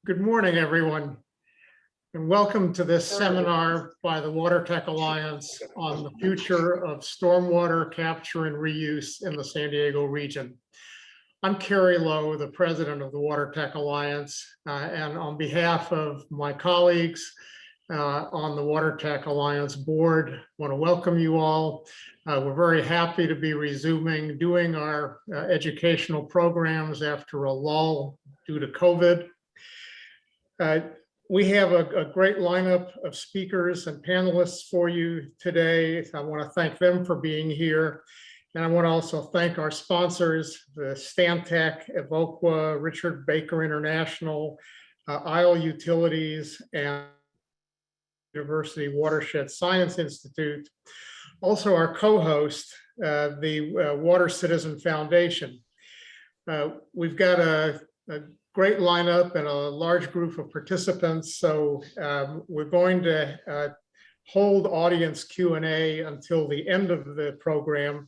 Good morning, everyone, and welcome to this seminar by the Water Tech Alliance on the future of stormwater capture and reuse in the San Diego region. I'm Kerry Lowe, the president of the Water Tech Alliance, and on behalf of my colleagues on the Water Tech Alliance board, I want to welcome you all. We're very happy to be resuming doing our educational programs after a lull due to COVID. We have a great lineup of speakers and panelists for you today. I want to thank them for being here. And I want to also thank our sponsors, the Stantec, Evoqua, Richard Baker International, Isle Utilities, and University Watershed Science Institute. Also our co-host, the Water Citizen Foundation. We've got a great lineup and a large group of participants. So we're going to hold audience Q&A until the end of the program.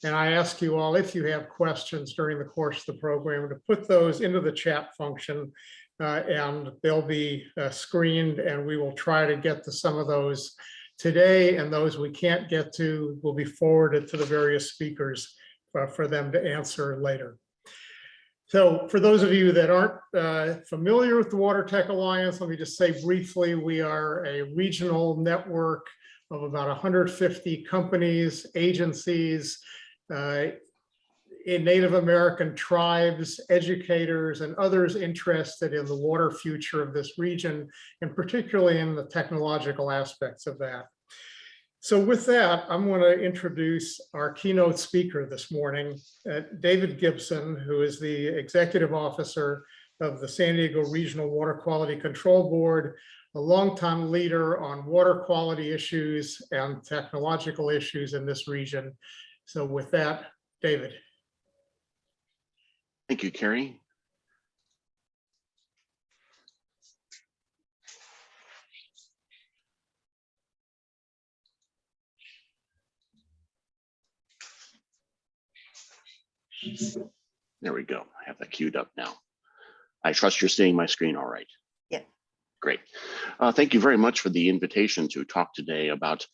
And I ask you all, if you have questions during the course of the program, to put those into the chat function and they'll be screened, and we will try to get to some of those today, and those we can't get to will be forwarded to the various speakers for them to answer later. So for those of you that aren't familiar with the Water Tech Alliance, let me just say briefly, we are a regional network of about 150 companies, agencies, in Native American tribes, educators, and others interested in the water future of this region, and particularly in the technological aspects of that. So with that, I'm going to introduce our keynote speaker this morning, David Gibson, who is the Executive Officer of the San Diego Regional Water Quality Control Board, a longtime leader on water quality issues and technological issues in this region. So with that, David. Thank you, Kerry. There we go. I have that queued up now. I trust you're seeing my screen all right. Yeah. Great. Thank you very much for the invitation to talk today about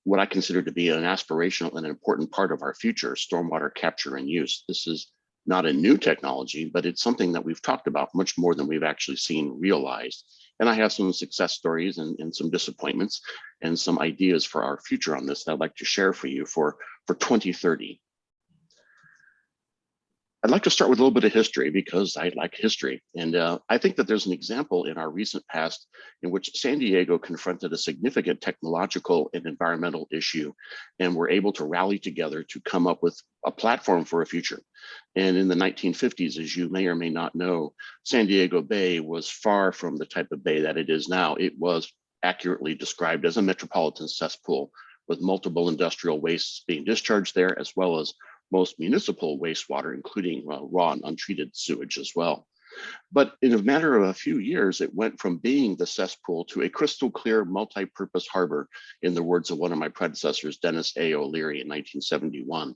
what I consider to be an aspirational and important part of our future, stormwater capture and use. This is not a new technology, but it's something that we've talked about much more than we've actually seen realized. And I have some success stories and some disappointments and some ideas for our future on this that I'd like to share for you for 2030. I'd like to start with a little bit of history because I like history. And I think that there's an example in our recent past in which San Diego confronted a significant technological and environmental issue, and were able to rally together to come up with a platform for a future. And in the 1950s, as you may or may not know, San Diego Bay was far from the type of bay that it is now. It was accurately described as a metropolitan cesspool with multiple industrial wastes being discharged there, as well as most municipal wastewater, including raw and untreated sewage as well. But in a matter of a few years, it went from being the cesspool to a crystal clear multi-purpose harbor, in the words of one of my predecessors, Dennis A. O'Leary, in 1971.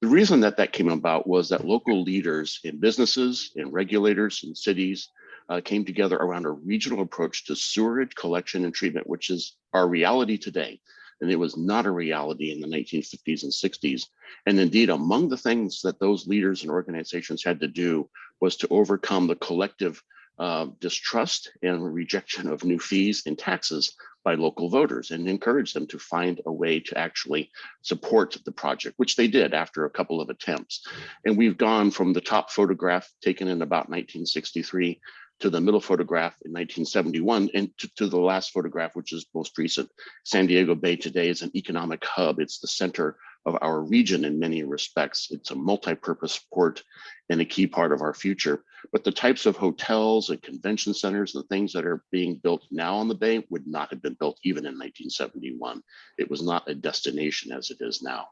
The reason that that came about was that local leaders in businesses, in regulators, in cities came together around a regional approach to sewerage collection and treatment, which is our reality today. And it was not a reality in the 1950s and 60s. And indeed, among the things that those leaders and organizations had to do was to overcome the collective distrust and rejection of new fees and taxes by local voters, and encourage them to find a way to actually support the project, which they did after a couple of attempts. And we've gone from the top photograph taken in about 1963 to the middle photograph in 1971, and to the last photograph, which is most recent. San Diego Bay today is an economic hub. It's the center of our region in many respects. It's a multi-purpose port and a key part of our future. But the types of hotels and convention centers and things that are being built now on the bay would not have been built even in 1971. It was not a destination as it is now.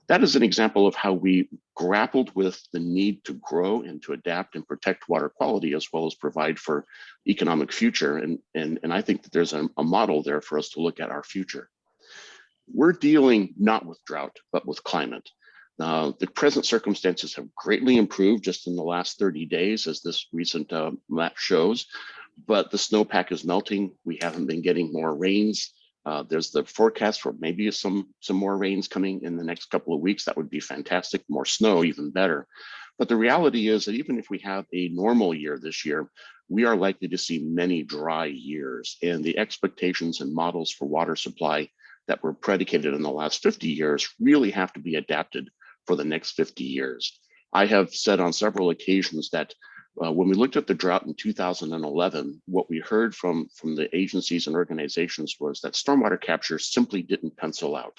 That is an example of how we grappled with the need to grow and to adapt and protect water quality, as well as provide for economic future. And I think that there's a model there for us to look at our future. We're dealing not with drought, but with climate. The present circumstances have greatly improved just in the last 30 days, as this recent map shows, but the snowpack is melting. We haven't been getting more rains. There's the forecast for maybe some more rains coming in the next couple of weeks. That would be fantastic. More snow, even better. But the reality is that even if we have a normal year this year, we are likely to see many dry years, and the expectations and models for water supply that were predicated in the last 50 years really have to be adapted for the next 50 years. I have said on several occasions that when we looked at the drought in 2011, what we heard from the agencies and organizations was that stormwater capture simply didn't pencil out.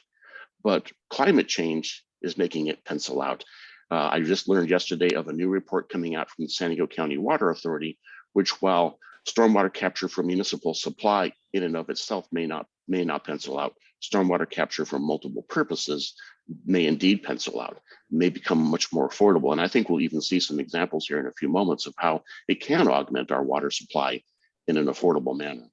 But climate change is making it pencil out. I just learned yesterday of a new report coming out from the San Diego County Water Authority, which, while stormwater capture for municipal supply in and of itself may not pencil out, stormwater capture for multiple purposes may indeed pencil out, may become much more affordable. And I think we'll even see some examples here in a few moments of how it can augment our water supply in an affordable manner.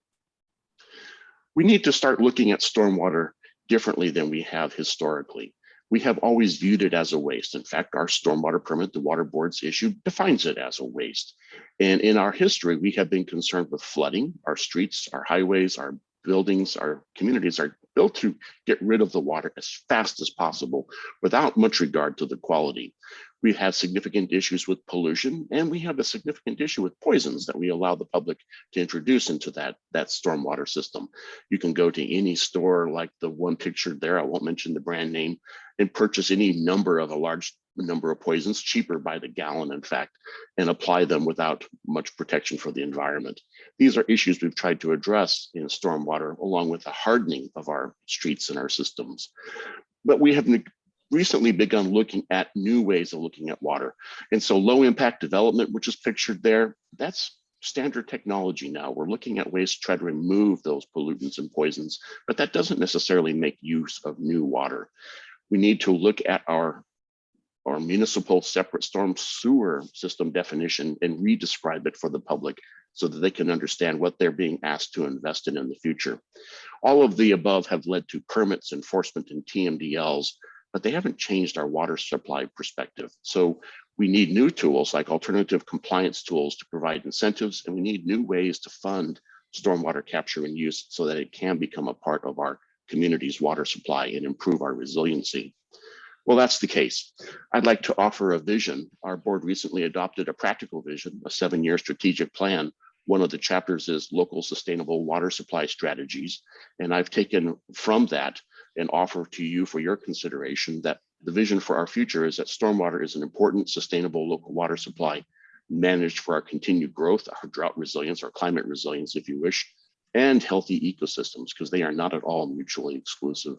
We need to start looking at stormwater differently than we have historically. We have always viewed it as a waste. In fact, our stormwater permit the water board's issued defines it as a waste. And in our history, we have been concerned with flooding. Our streets, our highways, our buildings, our communities are built to get rid of the water as fast as possible without much regard to the quality. We've had significant issues with pollution, and we have a significant issue with poisons that we allow the public to introduce into that stormwater system. You can go to any store like the one pictured there, I won't mention the brand name, and purchase any number of a large number of poisons, cheaper by the gallon, in fact, and apply them without much protection for the environment. These are issues we've tried to address in stormwater, along with the hardening of our streets and our systems. But we have recently begun looking at new ways of looking at water. And so low impact development, which is pictured there, that's standard technology now. We're looking at ways to try to remove those pollutants and poisons, but that doesn't necessarily make use of new water. We need to look at our municipal separate storm sewer system definition and re-describe it for the public so that they can understand what they're being asked to invest in the future. All of the above have led to permits, enforcement, and TMDLs, but they haven't changed our water supply perspective. So we need new tools like alternative compliance tools to provide incentives, and we need new ways to fund stormwater capture and use so that it can become a part of our community's water supply and improve our resiliency. Well, that's the case. I'd like to offer a vision. Our board recently adopted a practical vision, a 7-year strategic plan. One of the chapters is local sustainable water supply strategies. And I've taken from that and offer to you for your consideration that the vision for our future is that stormwater is an important sustainable local water supply managed for our continued growth, our drought resilience, our climate resilience, if you wish, and healthy ecosystems, because they are not at all mutually exclusive.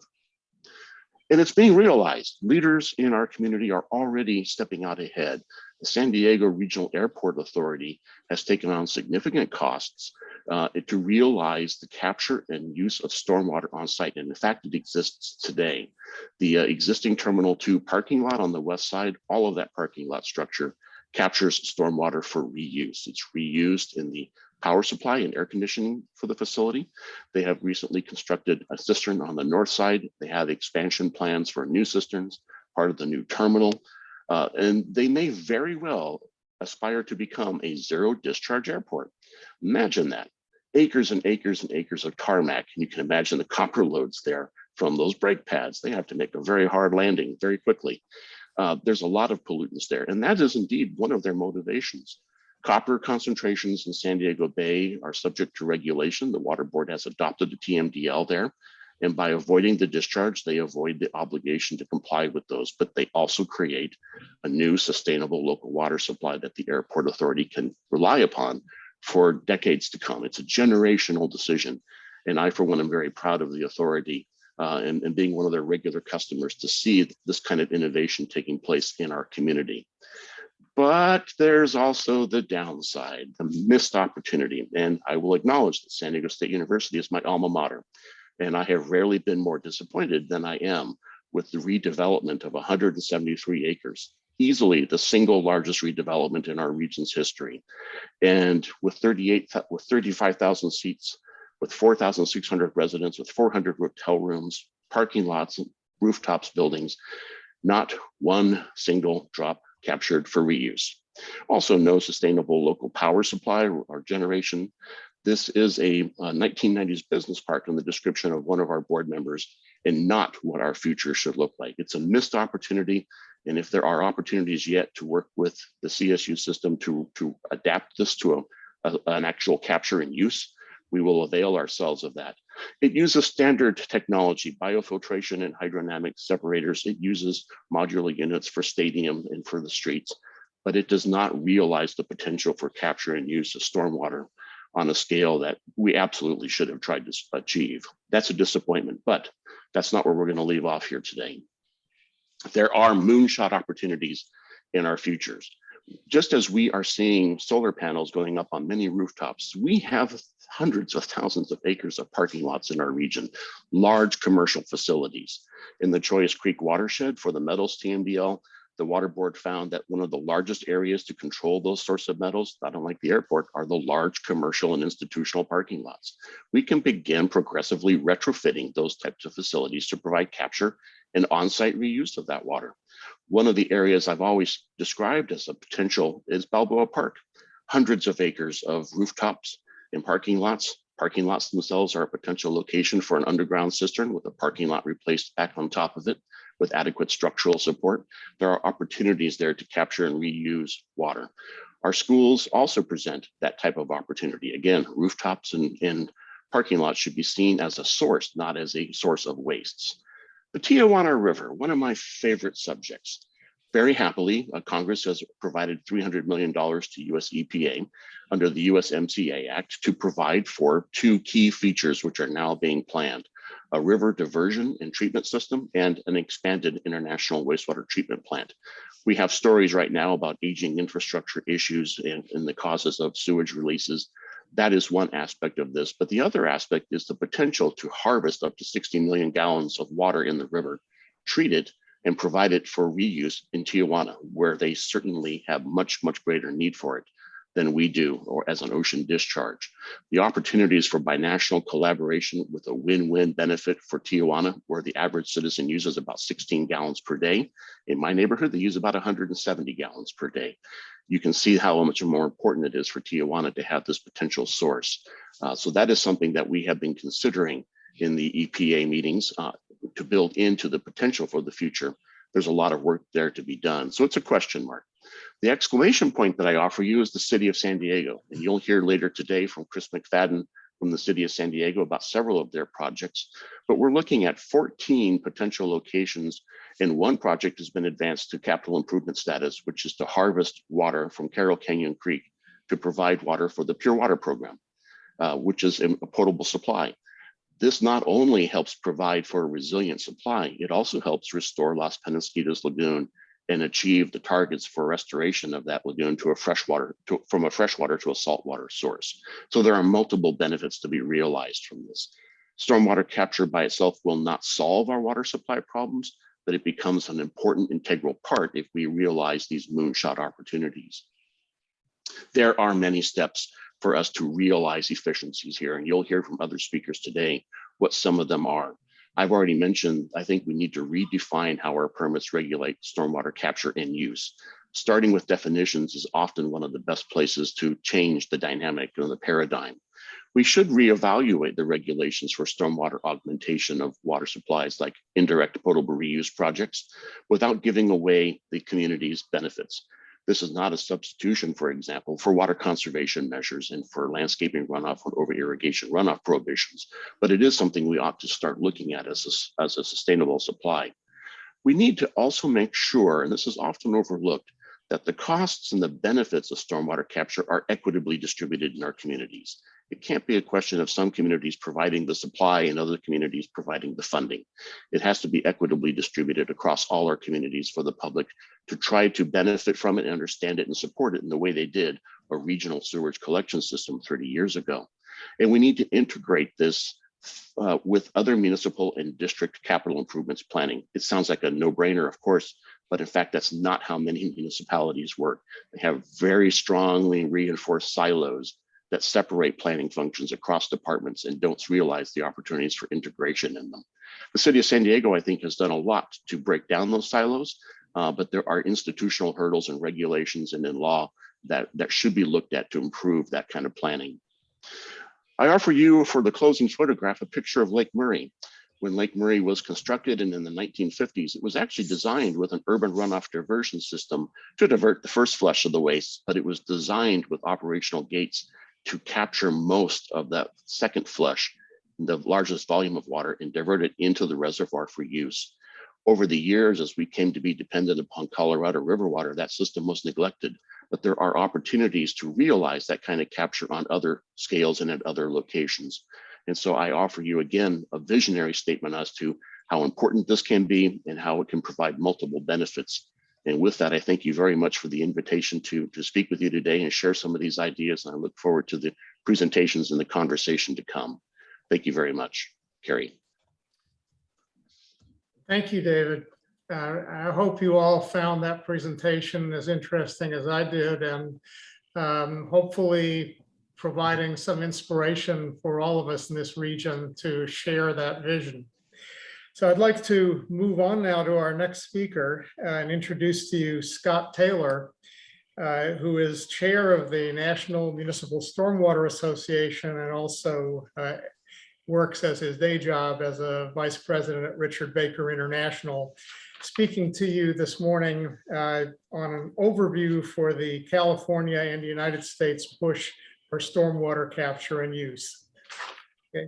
And it's being realized. Leaders in our community are already stepping out ahead. The San Diego Regional Airport Authority has taken on significant costs to realize the capture and use of stormwater on site. And in fact, it exists today. The existing Terminal 2 parking lot on the west side, all of that parking lot structure captures stormwater for reuse. It's reused in the power supply and air conditioning for the facility. They have recently constructed a cistern on the north side. They have expansion plans for new cisterns, part of the new terminal, and they may very well aspire to become a zero discharge airport. Imagine that, acres and acres and acres of tarmac, and you can imagine the copper loads there from those brake pads. They have to make a very hard landing very quickly. There's a lot of pollutants there, and that is indeed one of their motivations. Copper concentrations in San Diego Bay are subject to regulation. The Water Board has adopted the TMDL there, and by avoiding the discharge, they avoid the obligation to comply with those, but they also create a new sustainable local water supply that the Airport Authority can rely upon for decades to come. It's a generational decision, and I, for one, am very proud of the authority and being one of their regular customers to see this kind of innovation taking place in our community. But there's also the downside, the missed opportunity. And I will acknowledge that San Diego State University is my alma mater. And I have rarely been more disappointed than I am with the redevelopment of 173 acres, easily the single largest redevelopment in our region's history. And with 35,000 seats, with 4,600 residents, with 400 hotel rooms, parking lots, rooftops, buildings, not one single drop captured for reuse. Also, no sustainable local power supply or generation. This is a 1990s business park in the description of one of our board members, and not what our future should look like. It's a missed opportunity. And if there are opportunities yet to work with the CSU system to adapt this to an actual capture and use, we will avail ourselves of that. It uses standard technology, biofiltration and hydrodynamic separators. It uses modular units for stadium and for the streets, but it does not realize the potential for capture and use of stormwater on a scale that we absolutely should have tried to achieve. That's a disappointment, but that's not where we're going to leave off here today. There are moonshot opportunities in our futures. Just as we are seeing solar panels going up on many rooftops, we have hundreds of thousands of acres of parking lots in our region, large commercial facilities. In the Choice Creek watershed for the metals TMDL, the Water Board found that one of the largest areas to control those sorts of metals, not unlike the airport, are the large commercial and institutional parking lots. We can begin progressively retrofitting those types of facilities to provide capture and on-site reuse of that water. One of the areas I've always described as a potential is Balboa Park. Hundreds of acres of rooftops and parking lots. Parking lots themselves are a potential location for an underground cistern with a parking lot replaced back on top of it with adequate structural support. There are opportunities there to capture and reuse water. Our schools also present that type of opportunity. Again, rooftops and parking lots should be seen as a source, not as a source of wastes. The Tijuana River, one of my favorite subjects. Very happily, Congress has provided $300 million to US EPA under the USMCA Act to provide for two key features which are now being planned: a river diversion and treatment system and an expanded international wastewater treatment plant. We have stories right now about aging infrastructure issues and the causes of sewage releases. That is one aspect of this, but the other aspect is the potential to harvest up to 60 million gallons of water in the river, treat it, and provide it for reuse in Tijuana, where they certainly have much, much greater need for it than we do, or as an ocean discharge. The opportunities for binational collaboration with a win-win benefit for Tijuana, where the average citizen uses about 16 gallons per day. In my neighborhood, they use about 170 gallons per day. You can see how much more important it is for Tijuana to have this potential source. So that is something that we have been considering in the EPA meetings to build into the potential for the future. There's a lot of work there to be done. So it's a question mark. The exclamation point that I offer you is the city of San Diego. And you'll hear later today from Chris McFadden from the city of San Diego about several of their projects. But we're looking at 14 potential locations, and one project has been advanced to capital improvement status, which is to harvest water from Carroll Canyon Creek to provide water for the Pure Water program, which is a potable supply. This not only helps provide for a resilient supply, it also helps restore Las Penasquitas Lagoon and achieve the targets for restoration of that lagoon to a freshwater, from a freshwater to a saltwater source. So there are multiple benefits to be realized from this. Stormwater capture by itself will not solve our water supply problems, but it becomes an important integral part if we realize these moonshot opportunities. There are many steps for us to realize efficiencies here, and you'll hear from other speakers today what some of them are. I've already mentioned, I think we need to redefine how our permits regulate stormwater capture and use. Starting with definitions is often one of the best places to change the dynamic and the paradigm. We should reevaluate the regulations for stormwater augmentation of water supplies like indirect potable reuse projects without giving away the community's benefits. This is not a substitution, for example, for water conservation measures and for landscaping runoff and over irrigation runoff prohibitions, but it is something we ought to start looking at as a sustainable supply. We need to also make sure, and this is often overlooked, that the costs and the benefits of stormwater capture are equitably distributed in our communities. It can't be a question of some communities providing the supply and other communities providing the funding. It has to be equitably distributed across all our communities for the public to try to benefit from it and understand it and support it in the way they did a regional sewage collection system 30 years ago. And we need to integrate this with other municipal and district capital improvements planning. It sounds like a no-brainer, of course, but in fact, that's not how many municipalities work. They have very strongly reinforced silos that separate planning functions across departments and don't realize the opportunities for integration in them. The city of San Diego, I think, has done a lot to break down those silos, but there are institutional hurdles and regulations and in law that should be looked at to improve that kind of planning. I offer you for the closing photograph a picture of Lake Murray. When Lake Murray was constructed and in the 1950s, it was actually designed with an urban runoff diversion system to divert the first flush of the waste, but it was designed with operational gates to capture most of that second flush, the largest volume of water, and divert it into the reservoir for use. Over the years, as we came to be dependent upon Colorado River water, that system was neglected, but there are opportunities to realize that kind of capture on other scales and at other locations. And so I offer you again a visionary statement as to how important this can be and how it can provide multiple benefits. And with that, I thank you very much for the invitation to speak with you today and share some of these ideas. And I look forward to the presentations and the conversation to come. Thank you very much, Carrie. Thank you, David. I hope you all found that presentation as interesting as I did, and hopefully providing some inspiration for all of us in this region to share that vision. So I'd like to move on now to our next speaker and introduce to you Scott Taylor, who is chair of the National Municipal Stormwater Association and also works as his day job as a vice president at Richard Baker International, speaking to you this morning on an overview for the California and United States push for stormwater capture and use. Okay.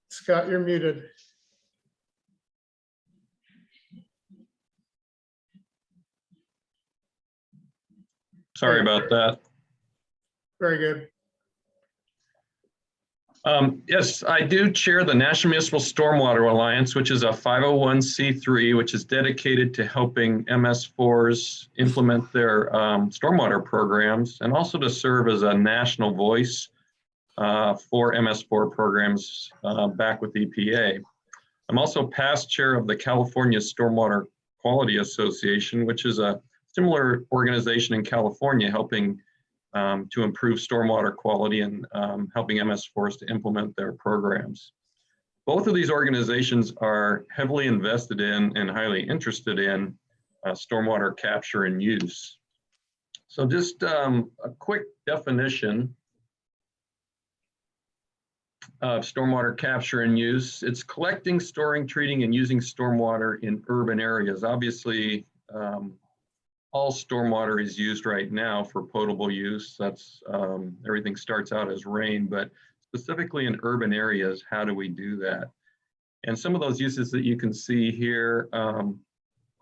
Scott, you're muted. Sorry about that. Very good. Yes, I do chair the National Municipal Stormwater Alliance, which is a 501c3, which is dedicated to helping MS4s implement their stormwater programs and also to serve as a national voice for MS4 programs back with EPA. I'm also past chair of the California Stormwater Quality Association, which is a similar organization in California helping to improve stormwater quality and helping MS4s to implement their programs. Both of these organizations are heavily invested in and highly interested in stormwater capture and use. So just a quick definition of stormwater capture and use. It's collecting, storing, treating, and using stormwater in urban areas. Obviously, all stormwater is used right now for potable use. That's everything starts out as rain, but specifically in urban areas, how do we do that? And some of those uses that you can see here,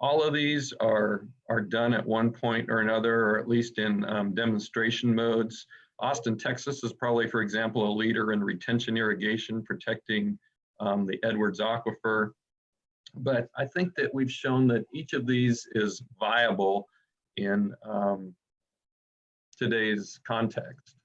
all of these are done at one point or another, or at least in demonstration modes. Austin, Texas is probably, for example, a leader in retention irrigation, protecting the Edwards Aquifer. But I think that we've shown that each of these is viable in today's context.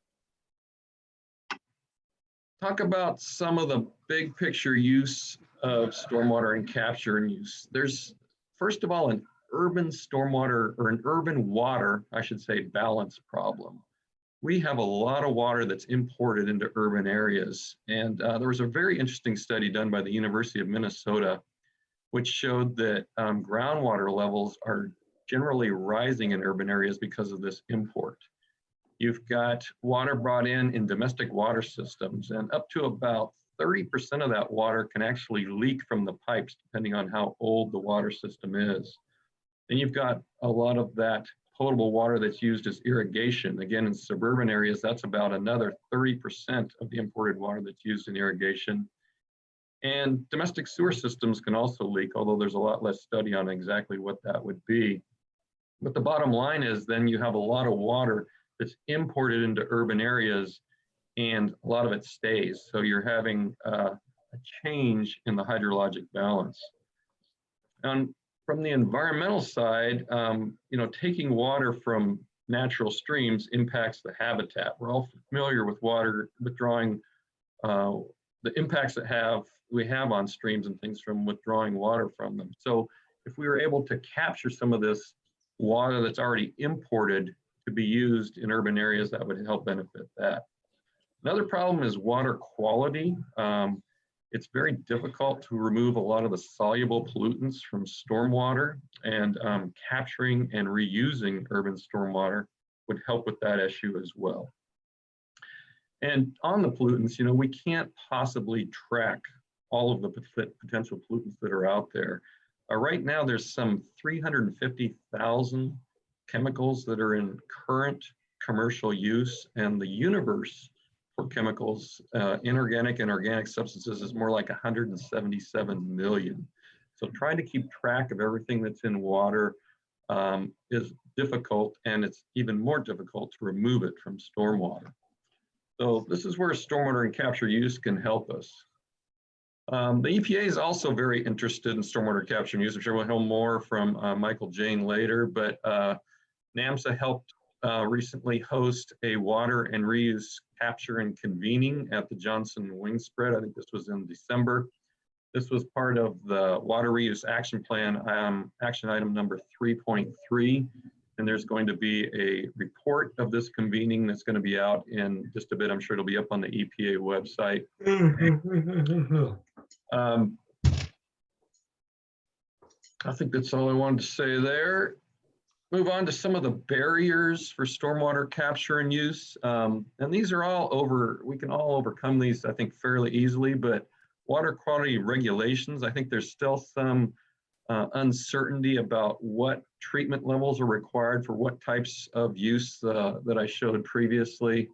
Talk about some of the big picture use of stormwater and capture and use. There's, first of all, an urban stormwater, or an urban water, I should say, balance problem. We have a lot of water that's imported into urban areas. And there was a very interesting study done by the University of Minnesota, which showed that groundwater levels are generally rising in urban areas because of this import. You've got water brought in domestic water systems, and up to about 30% of that water can actually leak from the pipes, depending on how old the water system is. Then you've got a lot of that potable water that's used as irrigation. Again, in suburban areas, that's about another 30% of the imported water that's used in irrigation. And domestic sewer systems can also leak, although there's a lot less study on exactly what that would be. But the bottom line is then you have a lot of water that's imported into urban areas, and a lot of it stays. So you're having a change in the hydrologic balance. And from the environmental side, taking water from natural streams impacts the habitat. We're all familiar with water withdrawing, the impacts that we have on streams and things from withdrawing water from them. So if we were able to capture some of this water that's already imported to be used in urban areas, that would help benefit that. Another problem is water quality. It's very difficult to remove a lot of the soluble pollutants from stormwater, and capturing and reusing urban stormwater would help with that issue as well. And on the pollutants, you know, we can't possibly track all of the potential pollutants that are out there. Right now, there's some 350,000 chemicals that are in current commercial use, and the universe for chemicals, inorganic and organic substances, is more like 177 million. So trying to keep track of everything that's in water is difficult, and it's even more difficult to remove it from stormwater. So this is where stormwater and capture use can help us. The EPA is also very interested in stormwater capture and use. I'm sure we'll hear more from Michael Jane later, but NAMSA helped recently host a water and reuse capture and convening at the Johnson Wing Spread. I think this was in December. This was part of the Water Reuse Action Plan, action item number 3.3. And there's going to be a report of this convening that's going to be out in just a bit. I'm sure it'll be up on the EPA website. I think that's all I wanted to say there. Move on to some of the barriers for stormwater capture and use. And these are all we can all overcome these, I think, fairly easily, but water quality regulations, I think there's still some uncertainty about what treatment levels are required for what types of use that I showed previously.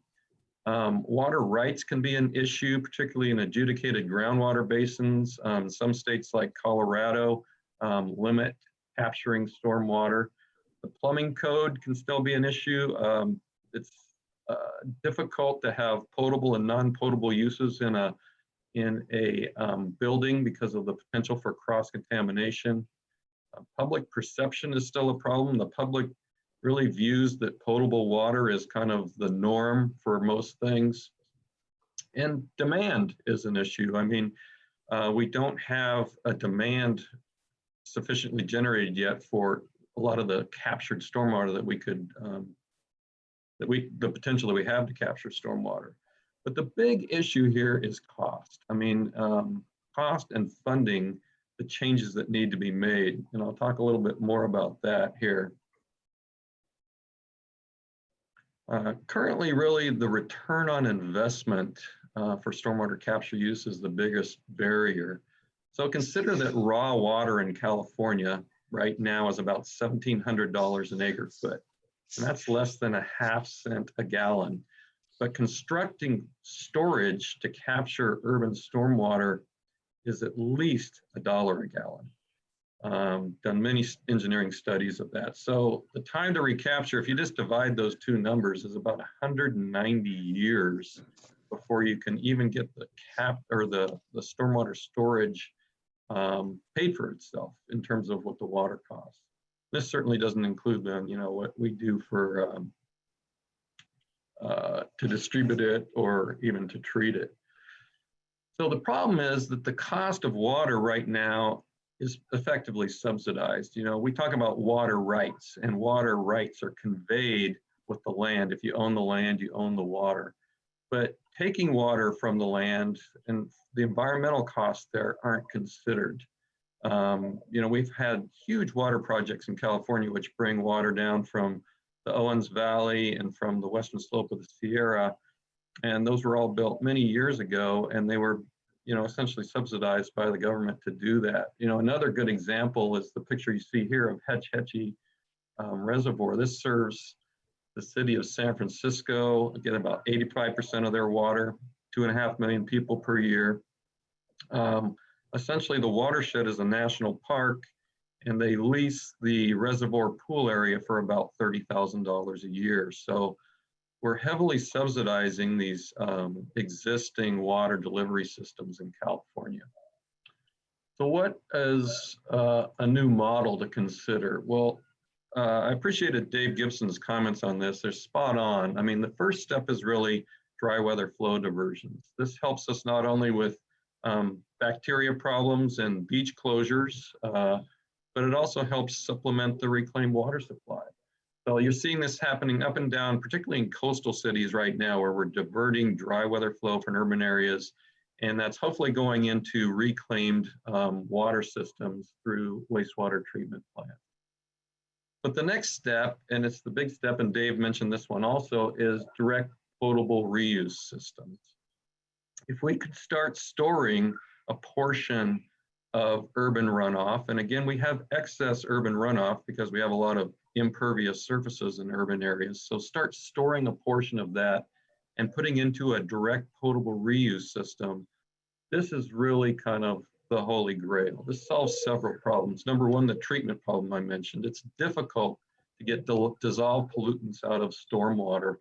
Water rights can be an issue, particularly in adjudicated groundwater basins. Some states like Colorado limit capturing stormwater. The plumbing code can still be an issue. It's difficult to have potable and non-potable uses in a building because of the potential for cross-contamination. Public perception is still a problem. The public really views that potable water is kind of the norm for most things. And demand is an issue. I mean, we don't have a demand sufficiently generated yet for a lot of the captured stormwater that we could, the potential that we have to capture stormwater. But the big issue here is cost. I mean, cost and funding the changes that need to be made. And I'll talk a little bit more about that here. Currently, really, the return on investment for stormwater capture use is the biggest barrier. So consider that raw water in California right now is about $1,700 an acre foot. And that's less than a ½ cent a gallon. But constructing storage to capture urban stormwater is at least $1 a gallon. Done many engineering studies of that. So the time to recapture, if you just divide those two numbers, is about 190 years before you can even get the stormwater storage paid for itself in terms of what the water costs. This certainly doesn't include then, you know, what we do for to distribute it or even to treat it. So the problem is that the cost of water right now is effectively subsidized. You know, we talk about water rights, and water rights are conveyed with the land. If you own the land, you own the water. But taking water from the land and the environmental costs there aren't considered. You know, we've had huge water projects in California which bring water down from the Owens Valley and from the western slope of the Sierra. And those were all built many years ago, and they were, you know, essentially subsidized by the government to do that. You know, another good example is the picture you see here of Hetch Hetchy Reservoir. This serves the city of San Francisco, get about 85% of their water, 2.5 million people per year. Essentially, the watershed is a national park, and they lease the reservoir pool area for about $30,000 a year. So we're heavily subsidizing these existing water delivery systems in California. So what is a new model to consider? Well, I appreciated Dave Gibson's comments on this. They're spot on. I mean, the first step is really dry weather flow diversions. This helps us not only with bacteria problems and beach closures, but it also helps supplement the reclaimed water supply. So you're seeing this happening up and down, particularly in coastal cities right now, where we're diverting dry weather flow from urban areas, and that's hopefully going into reclaimed water systems through wastewater treatment plants. But the next step, and it's the big step, and Dave mentioned this one also, is direct potable reuse systems. If we could start storing a portion of urban runoff, and again, we have excess urban runoff because we have a lot of impervious surfaces in urban areas. So start storing a portion of that and putting into a direct potable reuse system. This is really kind of the holy grail. This solves several problems. Number one, the treatment problem I mentioned. It's difficult to get dissolved pollutants out of stormwater.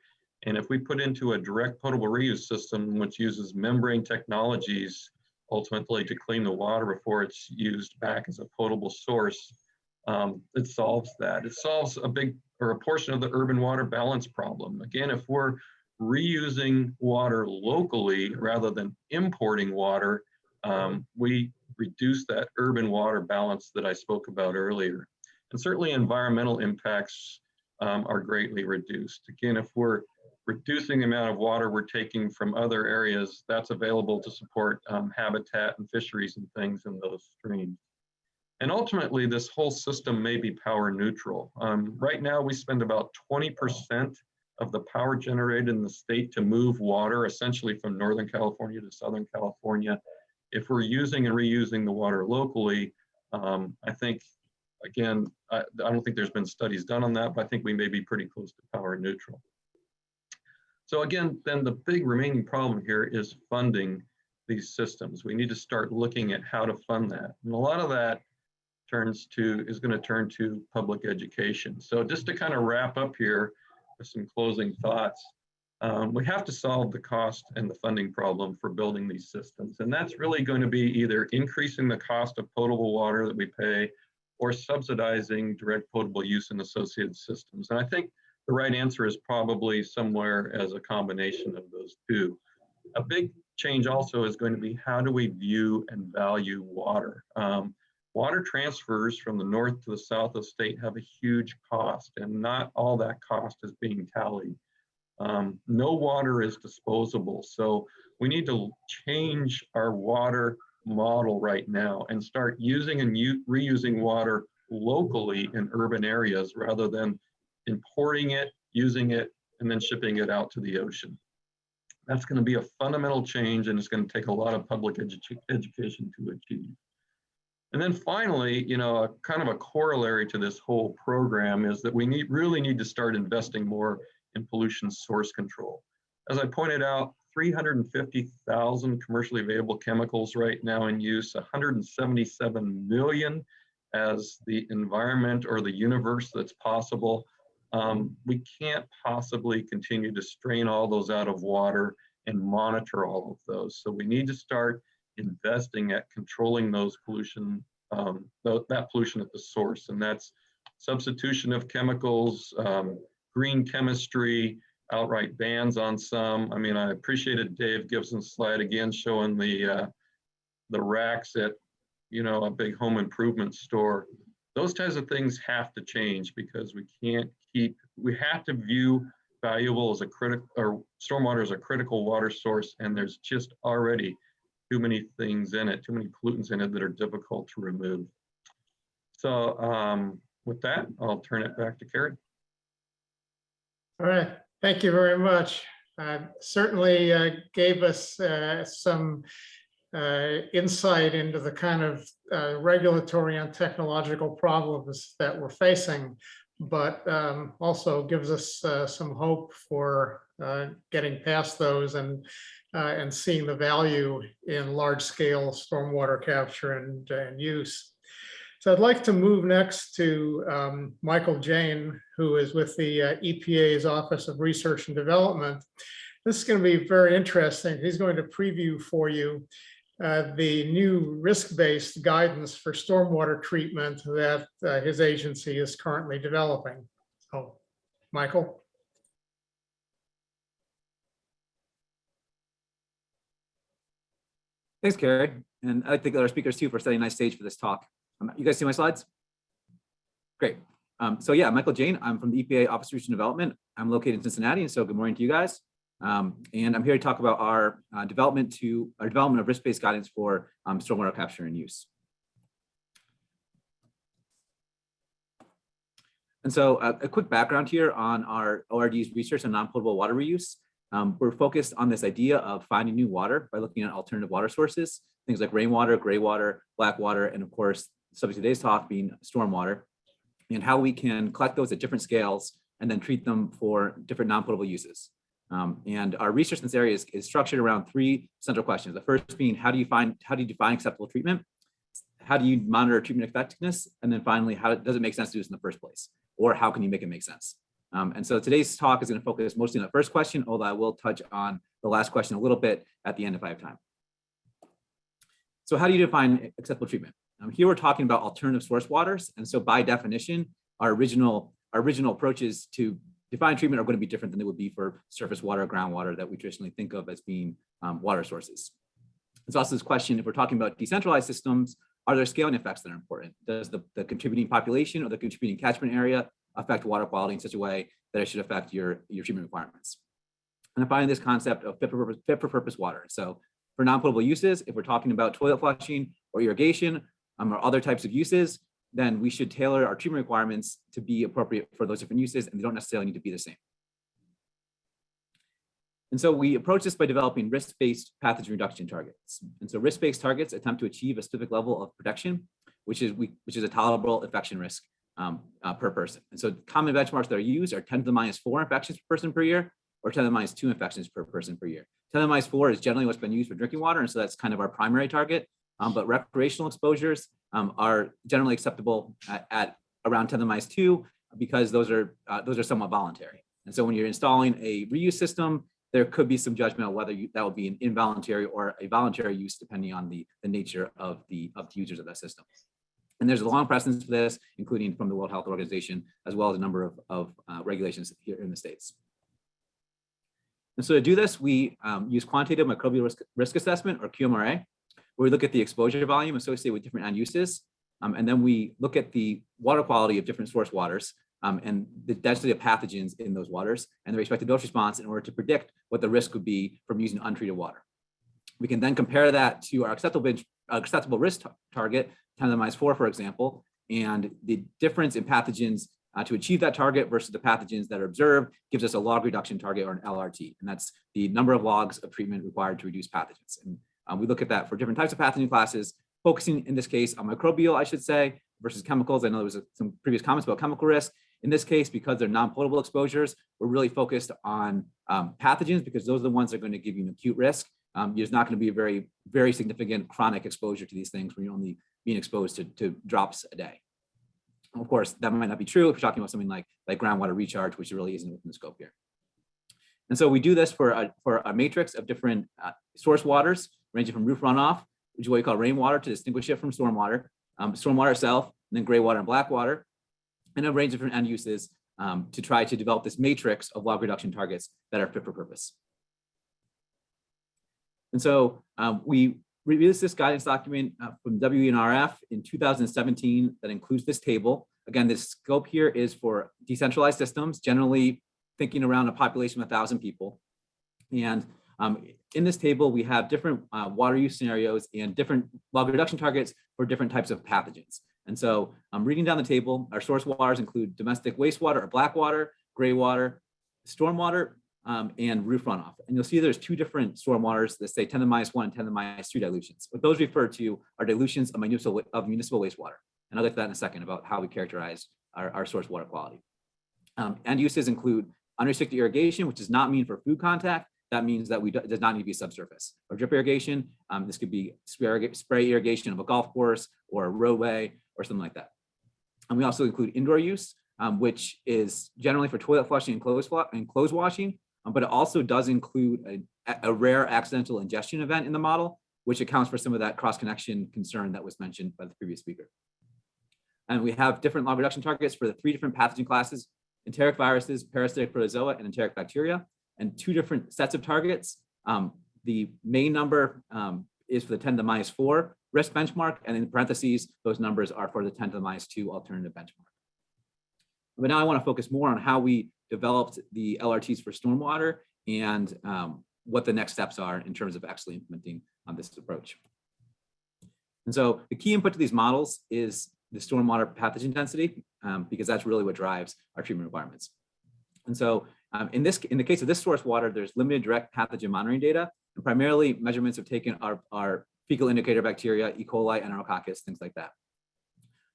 And if we put into a direct potable reuse system, which uses membrane technologies ultimately to clean the water before it's used back as a potable source, it solves that. It solves a portion of the urban water balance problem. Again, if we're reusing water locally rather than importing water, we reduce that urban water balance that I spoke about earlier. And certainly environmental impacts are greatly reduced. Again, if we're reducing the amount of water we're taking from other areas, that's available to support habitat and fisheries and things in those streams. And ultimately, this whole system may be power neutral. Right now, we spend about 20% of the power generated in the state to move water, essentially from Northern California to Southern California. If we're using and reusing the water locally, I think, again, I don't think there's been studies done on that, but I think we may be pretty close to power neutral. So again, then the big remaining problem here is funding these systems. We need to start looking at how to fund that. And a lot of that is going to turn to public education. So just to kind of wrap up here with some closing thoughts, we have to solve the cost and the funding problem for building these systems. And that's really going to be either increasing the cost of potable water that we pay or subsidizing direct potable use in associated systems. And I think the right answer is probably somewhere as a combination of those two. A big change also is going to be, how do we view and value water? Water transfers from the north to the south of the state have a huge cost, and not all that cost is being tallied. No water is disposable, so we need to change our water model right now and start using and reusing water locally in urban areas rather than importing it, using it, and then shipping it out to the ocean. That's going to be a fundamental change, and it's going to take a lot of public education to achieve. And then finally, kind of a corollary to this whole program is that we really need to start investing more in pollution source control. As I pointed out, 350,000 commercially available chemicals right now in use, 177 million as the environment or the universe that's possible. We can't possibly continue to strain all those out of water and monitor all of those. So we need to start investing at controlling those pollution, that pollution at the source. And that's substitution of chemicals, green chemistry, outright bans on some. I mean, I appreciated Dave Gibson's slide again, showing the racks at, a big home improvement store. Those types of things have to change because we have to view valuable as stormwater as a critical water source, and there's just already too many things in it, too many pollutants in it that are difficult to remove. So with that, I'll turn it back to Carrie. All right, thank you very much. Certainly gave us some insight into the kind of regulatory and technological problems that we're facing, but also gives us some hope for getting past those and seeing the value in large-scale stormwater capture and use. So I'd like to move next to Michael Jane, who is with the EPA's Office of Research and Development. This is going to be very interesting. He's going to preview for you the new risk-based guidance for stormwater treatment that his agency is currently developing. So, Michael? Thanks, Carrie. And I'd like to thank our speakers too for setting a nice stage for this talk. You guys see my slides? Great. So yeah, Michael Jane, I'm from the EPA Office of Research and Development. I'm located in Cincinnati, and so good morning to you guys. And I'm here to talk about our development of risk-based guidance for stormwater capture and use. And so a quick background here on our ORD's research on non-potable water reuse. We're focused on this idea of finding new water by looking at alternative water sources, things like rainwater, gray water, black water, and of course, subject to today's talk being stormwater, and how we can collect those at different scales and then treat them for different non-potable uses. And our research in this area is structured around three central questions. The first being, how do you define acceptable treatment? How do you monitor treatment effectiveness? And then finally, how does it make sense to do this in the first place? Or how can you make it make sense? And so today's talk is going to focus mostly on the first question, although I will touch on the last question a little bit at the end if I have time. So how do you define acceptable treatment? Here we're talking about alternative source waters. And so by definition, our original approaches to define treatment are going to be different than they would be for surface water or groundwater that we traditionally think of as being water sources. There's also this question, if we're talking about decentralized systems, are there scaling effects that are important? Does the contributing population or the contributing catchment area affect water quality in such a way that it should affect your treatment requirements? And then finally, this concept of fit for purpose water. So for non-potable uses, if we're talking about toilet flushing or irrigation or other types of uses, then we should tailor our treatment requirements to be appropriate for those different uses, and they don't necessarily need to be the same. And so we approach this by developing risk-based pathogen reduction targets. And so risk-based targets attempt to achieve a specific level of protection, which is a tolerable infection risk per person. And so common benchmarks that are used are 10 to the minus 4 infections per person per year, or 10 to the minus 2 infections per person per year. 10 to the minus 4 is generally what's been used for drinking water, and so that's kind of our primary target. But recreational exposures are generally acceptable at around 10 to the minus 2 because those are somewhat voluntary. And so when you're installing a reuse system, there could be some judgment on whether that would be an involuntary or a voluntary use, depending on the nature of the users of that system. And there's a long precedence for this, including from the World Health Organization, as well as a number of regulations here in the States. And so to do this, we use quantitative microbial risk assessment, or QMRA, where we look at the exposure volume associated with different end uses. And then we look at the water quality of different source waters and the density of pathogens in those waters and the respective dose response in order to predict what the risk would be from using untreated water. We can then compare that to our acceptable risk target, 10 to the minus 4, for example, and the difference in pathogens to achieve that target versus the pathogens that are observed gives us a log reduction target, or an LRT, and that's the number of logs of treatment required to reduce pathogens. And we look at that for different types of pathogen classes, focusing in this case on microbial, I should say, versus chemicals. I know there was some previous comments about chemical risk. In this case, because they're non-potable exposures, we're really focused on pathogens because those are the ones that are going to give you an acute risk. There's not going to be a very, very significant chronic exposure to these things when you're only being exposed to drops a day. Of course, that might not be true if you're talking about something like groundwater recharge, which really isn't within the scope here. And so we do this for a matrix of different source waters, ranging from roof runoff, which is what we call rainwater, to distinguish it from stormwater, stormwater itself, and then gray water and black water, and a range of different end uses to try to develop this matrix of log reduction targets that are fit for purpose. And so we released this guidance document from WNRF in 2017 that includes this table. Again, this scope here is for decentralized systems, generally thinking around a population of 1,000 people. And in this table, we have different water use scenarios and different log reduction targets for different types of pathogens. And so reading down the table, our source waters include domestic wastewater or black water, gray water, stormwater, and roof runoff. And you'll see there's two different stormwaters that say 10 to the minus 1 and 10 to the minus 3 dilutions. What those refer to are dilutions of municipal wastewater. And I'll get to that in a second about how we characterize our source water quality. End uses include unrestricted irrigation, which does not mean for food contact. That means that it does not need to be subsurface. Or drip irrigation, this could be spray irrigation of a golf course or a roadway or something like that. And we also include indoor use, which is generally for toilet flushing and clothes washing, but it also does include a rare accidental ingestion event in the model. which accounts for some of that cross-connection concern that was mentioned by the previous speaker. And we have different log reduction targets for the 3 different pathogen classes: enteric viruses, parasitic protozoa, and enteric bacteria, and 2 different sets of targets. The main number is for the 10 to the minus 4 risk benchmark, and in parentheses, those numbers are for the 10 to the minus 2 alternative benchmark. But now I want to focus more on how we developed the LRTs for stormwater and what the next steps are in terms of actually implementing this approach. And so the key input to these models is the stormwater pathogen density, because that's really what drives our treatment requirements. And so in the case of this source water, there's limited direct pathogen monitoring data, and primarily measurements have taken our fecal indicator bacteria, E. coli, Enterococcus, things like that.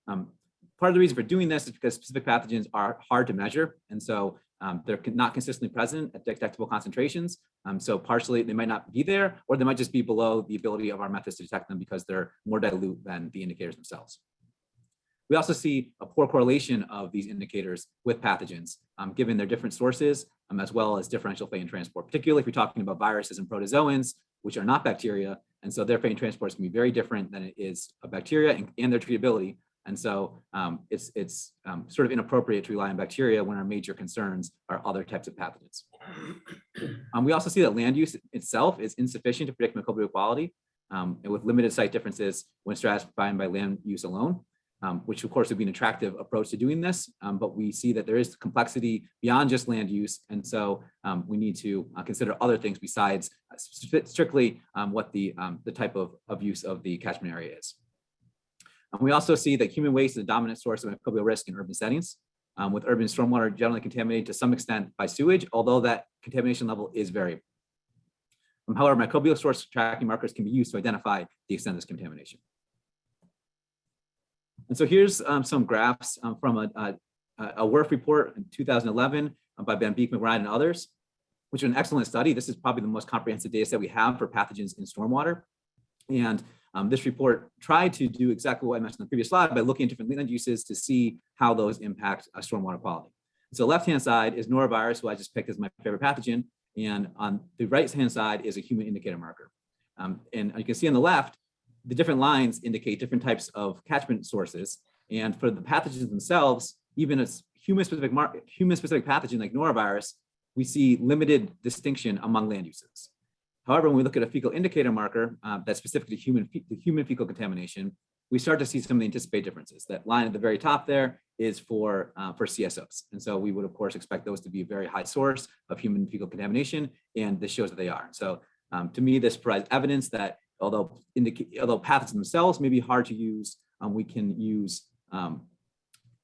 Part of the reason for doing this is because specific pathogens are hard to measure, and so they're not consistently present at detectable concentrations. So partially they might not be there, or they might just be below the ability of our methods to detect them because they're more dilute than the indicators themselves. We also see a poor correlation of these indicators with pathogens, given their different sources, as well as differential phase and transport, particularly if you're talking about viruses and protozoans, which are not bacteria. And so their phase and transports can be very different than it is a bacteria and their treatability. And so it's sort of inappropriate to rely on bacteria when our major concerns are other types of pathogens. We also see that land use itself is insufficient to predict microbial quality, and with limited site differences when stratified by land use alone. Which of course would be an attractive approach to doing this, but we see that there is complexity beyond just land use, and so we need to consider other things besides strictly what the type of use of the catchment area is. We also see that human waste is a dominant source of microbial risk in urban settings, with urban stormwater generally contaminated to some extent by sewage, although that contamination level is variable. However, microbial source tracking markers can be used to identify the extent of this contamination. And so here's some graphs from a WRF report in 2011 by Ben Beek, McBride, and others, which is an excellent study. This is probably the most comprehensive data set we have for pathogens in stormwater. And this report tried to do exactly what I mentioned in the previous slide by looking at different land uses to see how those impact stormwater quality. So left-hand side is norovirus, who I just picked as my favorite pathogen. And on the right-hand side is a human indicator marker. And you can see on the left, the different lines indicate different types of catchment sources. And for the pathogens themselves, even a human-specific pathogen like norovirus, we see limited distinction among land uses. However, when we look at a fecal indicator marker that's specific to human fecal contamination, we start to see some of the anticipated differences. That line at the very top there is for CSOs. And so we would, of course, expect those to be a very high source of human fecal contamination, and this shows that they are. So to me, this provides evidence that although pathogens themselves may be hard to use, we can use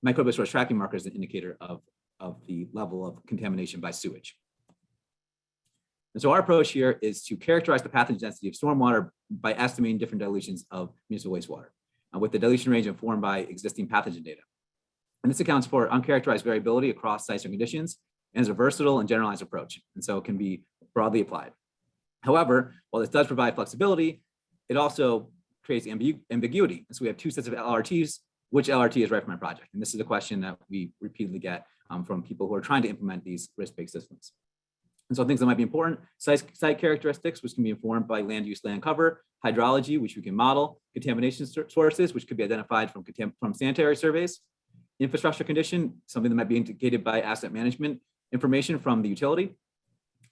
microbial source tracking markers as an indicator of the level of contamination by sewage. And so our approach here is to characterize the pathogen density of stormwater by estimating different dilutions of municipal wastewater, with the dilution range informed by existing pathogen data. And this accounts for uncharacterized variability across sites and conditions, and is a versatile and generalized approach, and so it can be broadly applied. However, while this does provide flexibility, it also creates ambiguity. And so we have 2 sets of LRTs. Which LRT is right for my project? And this is a question that we repeatedly get from people who are trying to implement these risk-based systems. And so things that might be important: site characteristics, which can be informed by land use, land cover; hydrology, which we can model; contamination sources, which could be identified from sanitary surveys; infrastructure condition, something that might be indicated by asset management information from the utility,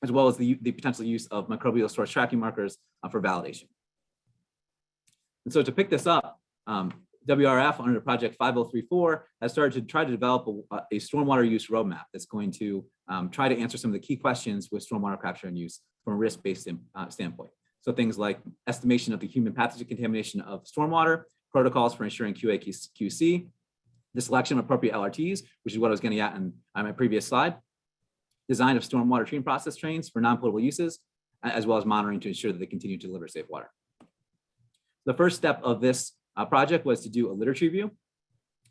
as well as the potential use of microbial source tracking markers for validation. And so to pick this up, WRF under Project 5034 has started to try to develop a stormwater use roadmap that's going to try to answer some of the key questions with stormwater capture and use from a risk-based standpoint. So things like estimation of the human pathogen contamination of stormwater, protocols for ensuring QA/QC, the selection of appropriate LRTs, which is what I was getting at on my previous slide, design of stormwater treatment process trains for non-potable uses, as well as monitoring to ensure that they continue to deliver safe water. The first step of this project was to do a literature review.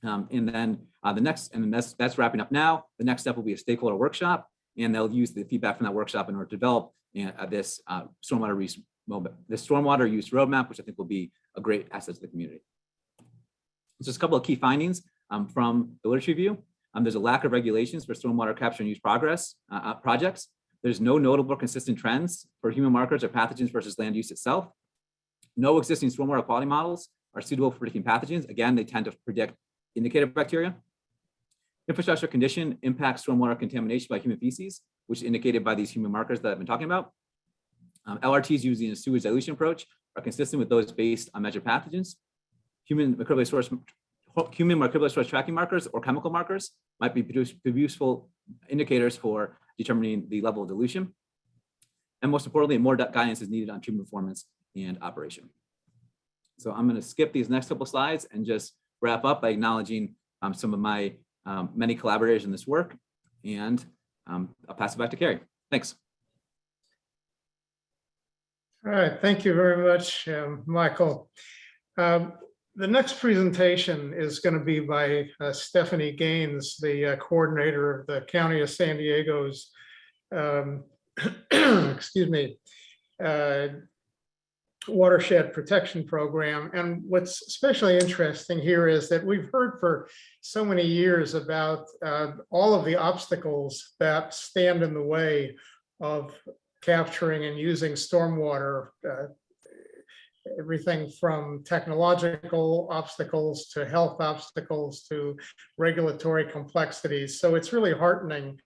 And then that's wrapping up now. The next step will be a stakeholder workshop, and they'll use the feedback from that workshop in order to develop this stormwater use roadmap, which I think will be a great asset to the community. Just a couple of key findings from the literature review. There's a lack of regulations for stormwater capture and use projects. There's no notable consistent trends for human markers or pathogens versus land use itself. No existing stormwater quality models are suitable for predicting pathogens. Again, they tend to predict indicator bacteria. Infrastructure condition impacts stormwater contamination by human feces, which is indicated by these human markers that I've been talking about. LRTs using a sewage dilution approach are consistent with those based on measured pathogens. Human microbial source tracking markers or chemical markers might be useful indicators for determining the level of dilution. And most importantly, more guidance is needed on treatment performance and operation. So I'm going to skip these next couple slides and just wrap up by acknowledging some of my many collaborators in this work. And I'll pass it back to Carrie. Thanks. All right, thank you very much, Michael. The next presentation is going to be by Stephanie Gaines, the coordinator of the County of San Diego's, excuse me, watershed protection program. And what's especially interesting here is that we've heard for so many years about all of the obstacles that stand in the way of capturing and using stormwater, everything from technological obstacles to health obstacles to regulatory complexities. So it's really heartening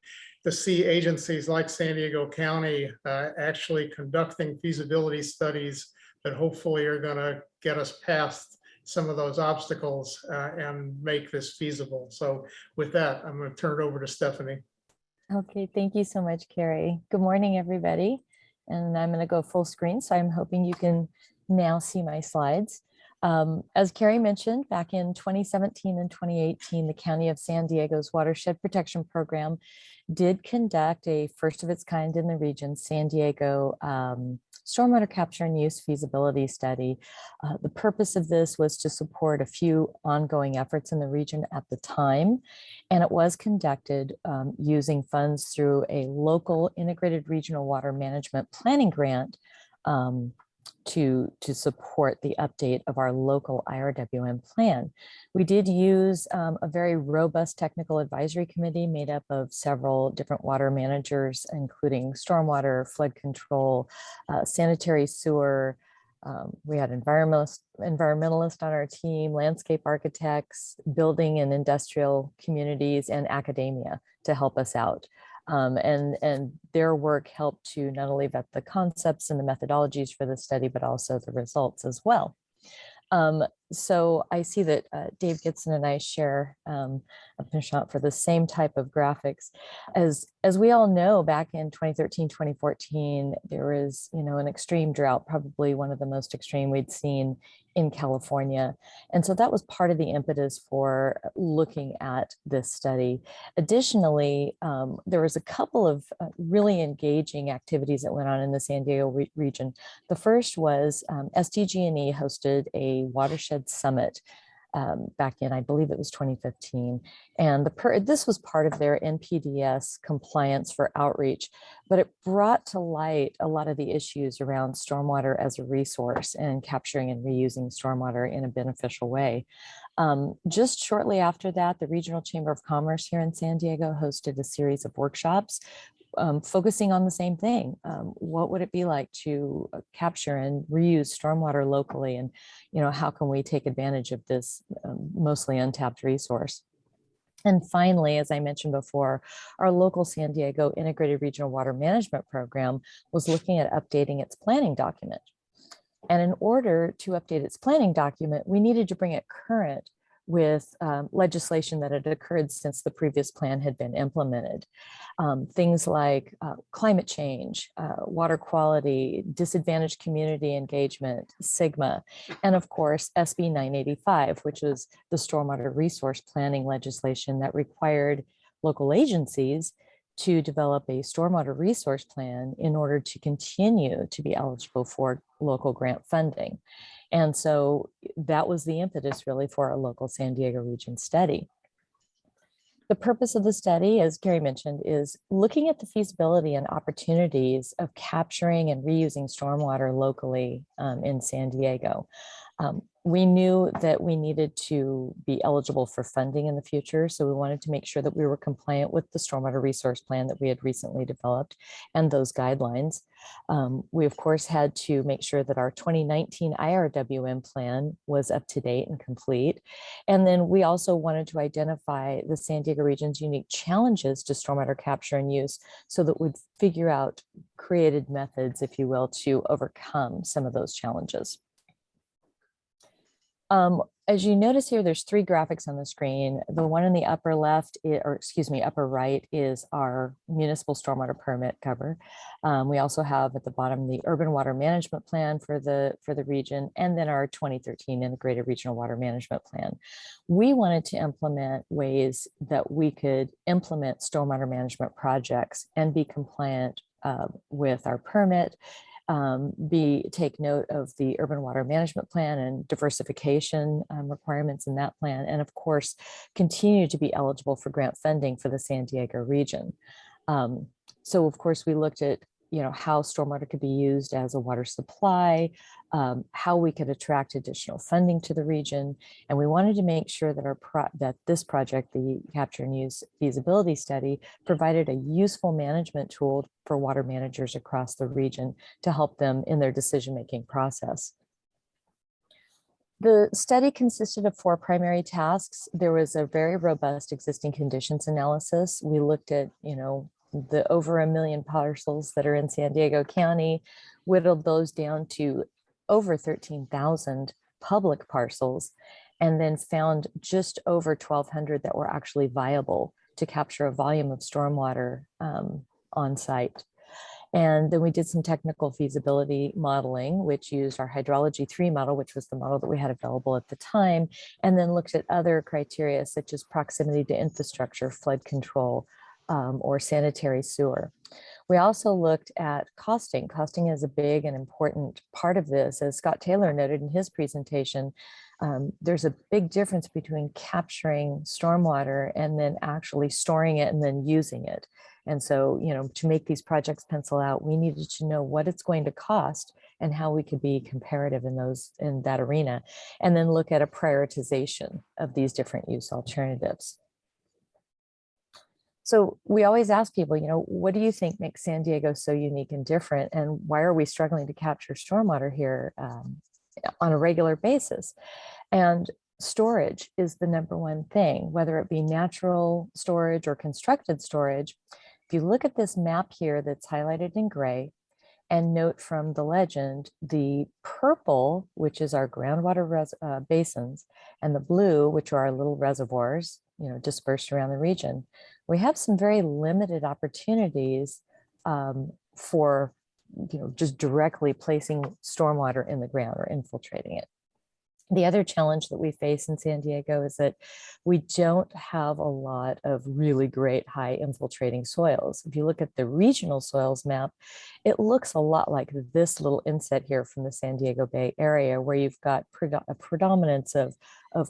to see agencies like San Diego County actually conducting feasibility studies that hopefully are going to get us past some of those obstacles and make this feasible. So with that, I'm going to turn it over to Stephanie. Okay, thank you so much, Carrie. Good morning, everybody. And I'm going to go full screen, so I'm hoping you can now see my slides. As Carrie mentioned, back in 2017 and 2018, the County of San Diego's Watershed Protection Program did conduct a first of its kind in the region, San Diego Stormwater Capture and Use Feasibility Study. The purpose of this was to support a few ongoing efforts in the region at the time, and it was conducted using funds through a local integrated regional water management planning grant to support the update of our local IRWM plan. We did use a very robust technical advisory committee made up of several different water managers, including stormwater, flood control, sanitary sewer. We had environmentalists on our team, landscape architects, building and industrial communities, and academia to help us out. And their work helped to not only vet the concepts and the methodologies for the study, but also the results as well. So I see that Dave Gitson and I share a penchant for the same type of graphics. As we all know, back in 2013, 2014, there was, an extreme drought, probably one of the most extreme we'd seen in California. And so that was part of the impetus for looking at this study. Additionally, there was a couple of really engaging activities that went on in the San Diego region. The first was SDG&E hosted a watershed summit back in, I believe it was 2015. And this was part of their NPDES compliance for outreach, but it brought to light a lot of the issues around stormwater as a resource and capturing and reusing stormwater in a beneficial way. Just shortly after that, the Regional Chamber of Commerce here in San Diego hosted a series of workshops focusing on the same thing. What would it be like to capture and reuse stormwater locally? And, how can we take advantage of this mostly untapped resource? And finally, as I mentioned before, our local San Diego Integrated Regional Water Management Program was looking at updating its planning document. And in order to update its planning document, we needed to bring it current with legislation that had occurred since the previous plan had been implemented. Things like climate change, water quality, disadvantaged community engagement, SIGMA, and of course, SB 985, which is the stormwater resource planning legislation that required local agencies to develop a stormwater resource plan in order to continue to be eligible for local grant funding. And so that was the impetus really for our local San Diego region study. The purpose of the study, as Gary mentioned, is looking at the feasibility and opportunities of capturing and reusing stormwater locally in San Diego. We knew that we needed to be eligible for funding in the future, so we wanted to make sure that we were compliant with the Stormwater Resource Plan that we had recently developed and those guidelines. We, of course, had to make sure that our 2019 IRWM plan was up to date and complete. And then we also wanted to identify the San Diego region's unique challenges to stormwater capture and use so that we'd figure out created methods, if you will, to overcome some of those challenges. As you notice here, there's three graphics on the screen. The one in the upper left, upper right, is our municipal stormwater permit cover. We also have at the bottom the urban water management plan for the region, and then our 2013 integrated regional water management plan. We wanted to implement ways that we could implement stormwater management projects and be compliant with our permit, take note of the urban water management plan and diversification requirements in that plan, and of course, continue to be eligible for grant funding for the San Diego region. So of course, we looked at how stormwater could be used as a water supply, how we could attract additional funding to the region. And we wanted to make sure that this project, the Capture and Use Feasibility Study, provided a useful management tool for water managers across the region to help them in their decision-making process. The study consisted of 4 primary tasks. There was a very robust existing conditions analysis. We looked at, the over 1 million parcels that are in San Diego County, whittled those down to over 13,000 public parcels, and then found just over 1,200 that were actually viable to capture a volume of stormwater on site. And then we did some technical feasibility modeling, which used our hydrology 3 model, which was the model that we had available at the time, and then looked at other criteria such as proximity to infrastructure, flood control, or sanitary sewer. We also looked at costing. Costing is a big and important part of this. As Scott Taylor noted in his presentation, there's a big difference between capturing stormwater and then actually storing it and then using it. And so, to make these projects pencil out, we needed to know what it's going to cost and how we could be comparative in that arena, and then look at a prioritization of these different use alternatives. So we always ask people, what do you think makes San Diego so unique and different? And why are we struggling to capture stormwater here on a regular basis? And storage is the #1 thing, whether it be natural storage or constructed storage. If you look at this map here that's highlighted in gray, and note from the legend, the purple, which is our groundwater basins, and the blue, which are our little reservoirs, dispersed around the region. We have some very limited opportunities for, just directly placing stormwater in the ground or infiltrating it. The other challenge that we face in San Diego is that we don't have a lot of really great high infiltrating soils. If you look at the regional soils map, it looks a lot like this little inset here from the San Diego Bay Area, where you've got a predominance of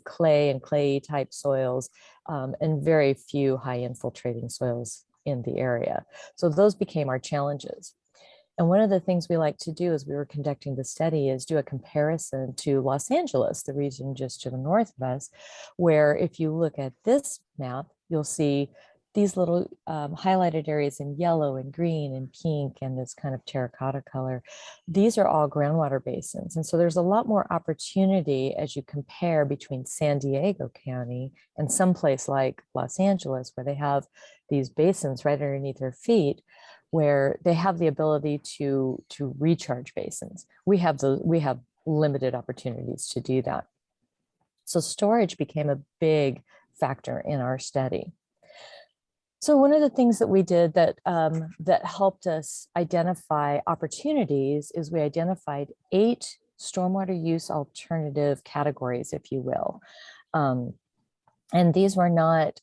clay and clay type soils and very few high infiltrating soils in the area. So those became our challenges. And one of the things we like to do as we were conducting the study is do a comparison to Los Angeles, the region just to the north of us, where if you look at this map, you'll see these little highlighted areas in yellow and green and pink and this kind of terracotta color. These are all groundwater basins. And so there's a lot more opportunity as you compare between San Diego County and someplace like Los Angeles, where they have these basins right underneath their feet, where they have the ability to recharge basins. We have limited opportunities to do that. So storage became a big factor in our study. So one of the things that we did that helped us identify opportunities is we identified 8 stormwater use alternative categories, if you will. And these were not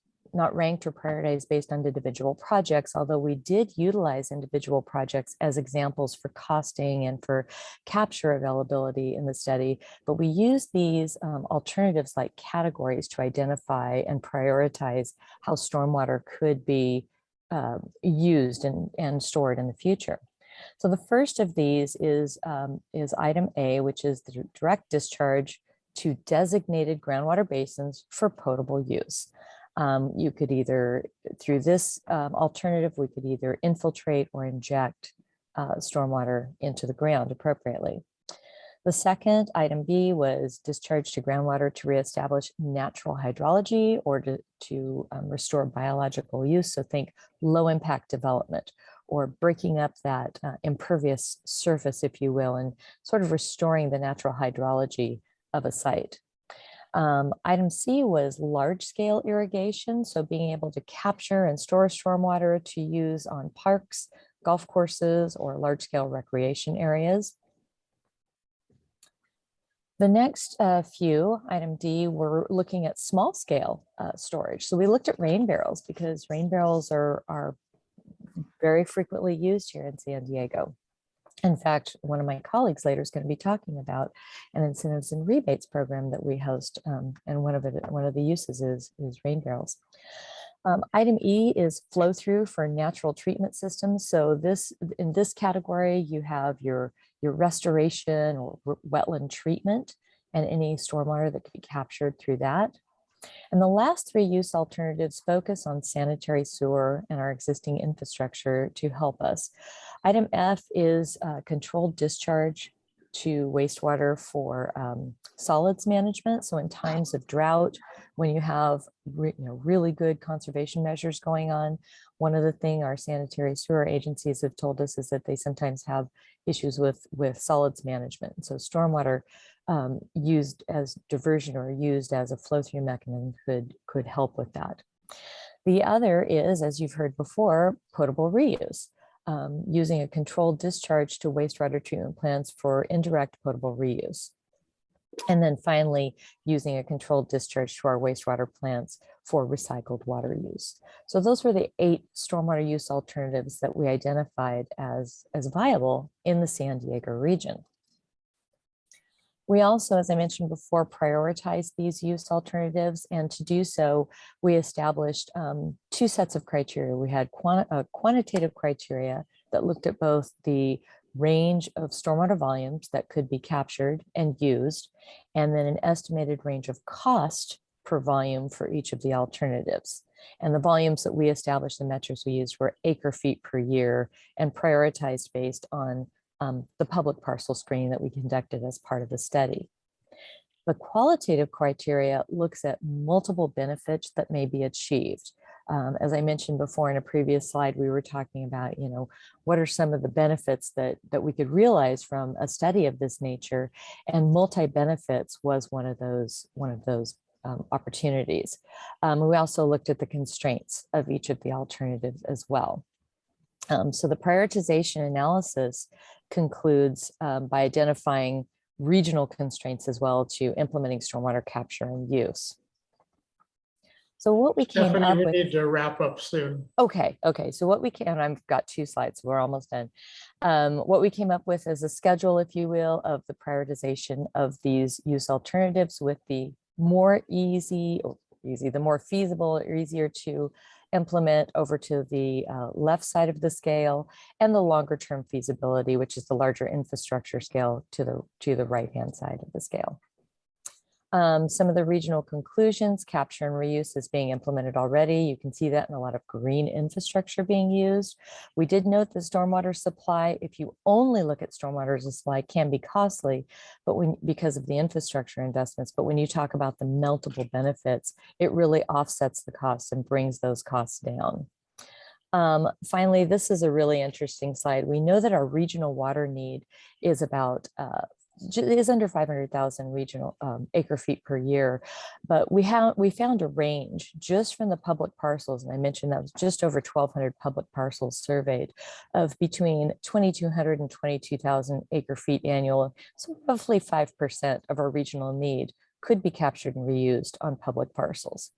ranked or prioritized based on individual projects, although we did utilize individual projects as examples for costing and for capture availability in the study. But we used these alternatives like categories to identify and prioritize how stormwater could be used and stored in the future. So the first of these is item A, which is the direct discharge to designated groundwater basins for potable use. You could either, through this alternative, we could either infiltrate or inject stormwater into the ground appropriately. The second, item B, was discharge to groundwater to reestablish natural hydrology or to restore biological use. So think low impact development or breaking up that impervious surface, if you will, and sort of restoring the natural hydrology of a site. Item C was large scale irrigation. So being able to capture and store stormwater to use on parks, golf courses, or large scale recreation areas. The next few, item D, we're looking at small scale storage. So we looked at rain barrels because rain barrels are very frequently used here in San Diego. In fact, one of my colleagues later is going to be talking about an incentives and rebates program that we host, and one of the uses is rain barrels. Item E is flow through for natural treatment systems. So in this category, you have your restoration or wetland treatment and any stormwater that could be captured through that. And the last three use alternatives focus on sanitary sewer and our existing infrastructure to help us. Item F is controlled discharge to wastewater for solids management. So in times of drought, when you have really good conservation measures going on, one of the things our sanitary sewer agencies have told us is that they sometimes have issues with solids management. So stormwater used as diversion or used as a flow-through mechanism could help with that. The other is, as you've heard before, potable reuse. Using a controlled discharge to wastewater treatment plants for indirect potable reuse. And then finally, using a controlled discharge to our wastewater plants for recycled water use. So those were the 8 stormwater use alternatives that we identified as viable in the San Diego region. We also, as I mentioned before, prioritized these use alternatives, and to do so, we established 2 sets of criteria. We had quantitative criteria that looked at both the range of stormwater volumes that could be captured and used, and then an estimated range of cost per volume for each of the alternatives. And the volumes that we established, the metrics we used, were acre feet per year and prioritized based on the public parcel screening that we conducted as part of the study. The qualitative criteria looks at multiple benefits that may be achieved. As I mentioned before in a previous slide, we were talking about, what are some of the benefits that we could realize from a study of this nature, and multi-benefits was one of those opportunities. We also looked at the constraints of each of the alternatives as well. So the prioritization analysis concludes by identifying regional constraints as well to implementing stormwater capture and use. So what we came Stephanie, up we with. need to wrap up soon. Okay. So what we can, I've got 2 slides, so we're almost done. What we came up with is a schedule, if you will, of the prioritization of these use alternatives, with the more the more feasible or easier to implement over to the left side of the scale, and the longer term feasibility, which is the larger infrastructure scale, to the right hand side of the scale. Some of the regional conclusions: capture and reuse is being implemented already. You can see that in a lot of green infrastructure being used. We did note the stormwater supply, if you only look at stormwater supply, can be costly, but because of the infrastructure investments, but when you talk about the multiple benefits, it really offsets the costs and brings those costs down. Finally, this is a really interesting slide. We know that our regional water need is about is under 500,000 regional acre feet per year, but we found a range just from the public parcels, and I mentioned that was just over 1,200 public parcels surveyed, of between 2,200 and 22,000 acre feet annual. So roughly 5% of our regional need could be captured and reused on public parcels.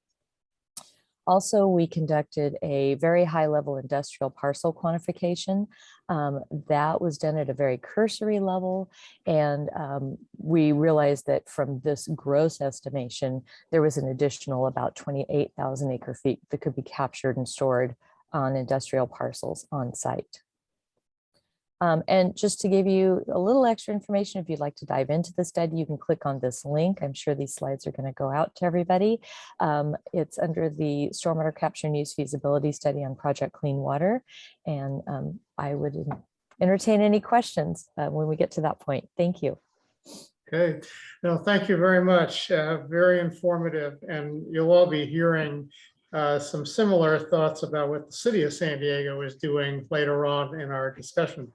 Also, we conducted a very high level industrial parcel quantification. That was done at a very cursory level. And we realized that from this gross estimation, there was an additional about 28,000 acre feet that could be captured and stored on industrial parcels on site. And just to give you a little extra information, if you'd like to dive into the study, you can click on this link. I'm sure these slides are going to go out to everybody. It's under the Stormwater Capture and Use Feasibility Study on Project Clean Water. And I would entertain any questions when we get to that point. Thank you. Okay, no, thank you very much. Very informative, and you'll all be hearing some similar thoughts about what the city of San Diego is doing later on in our discussion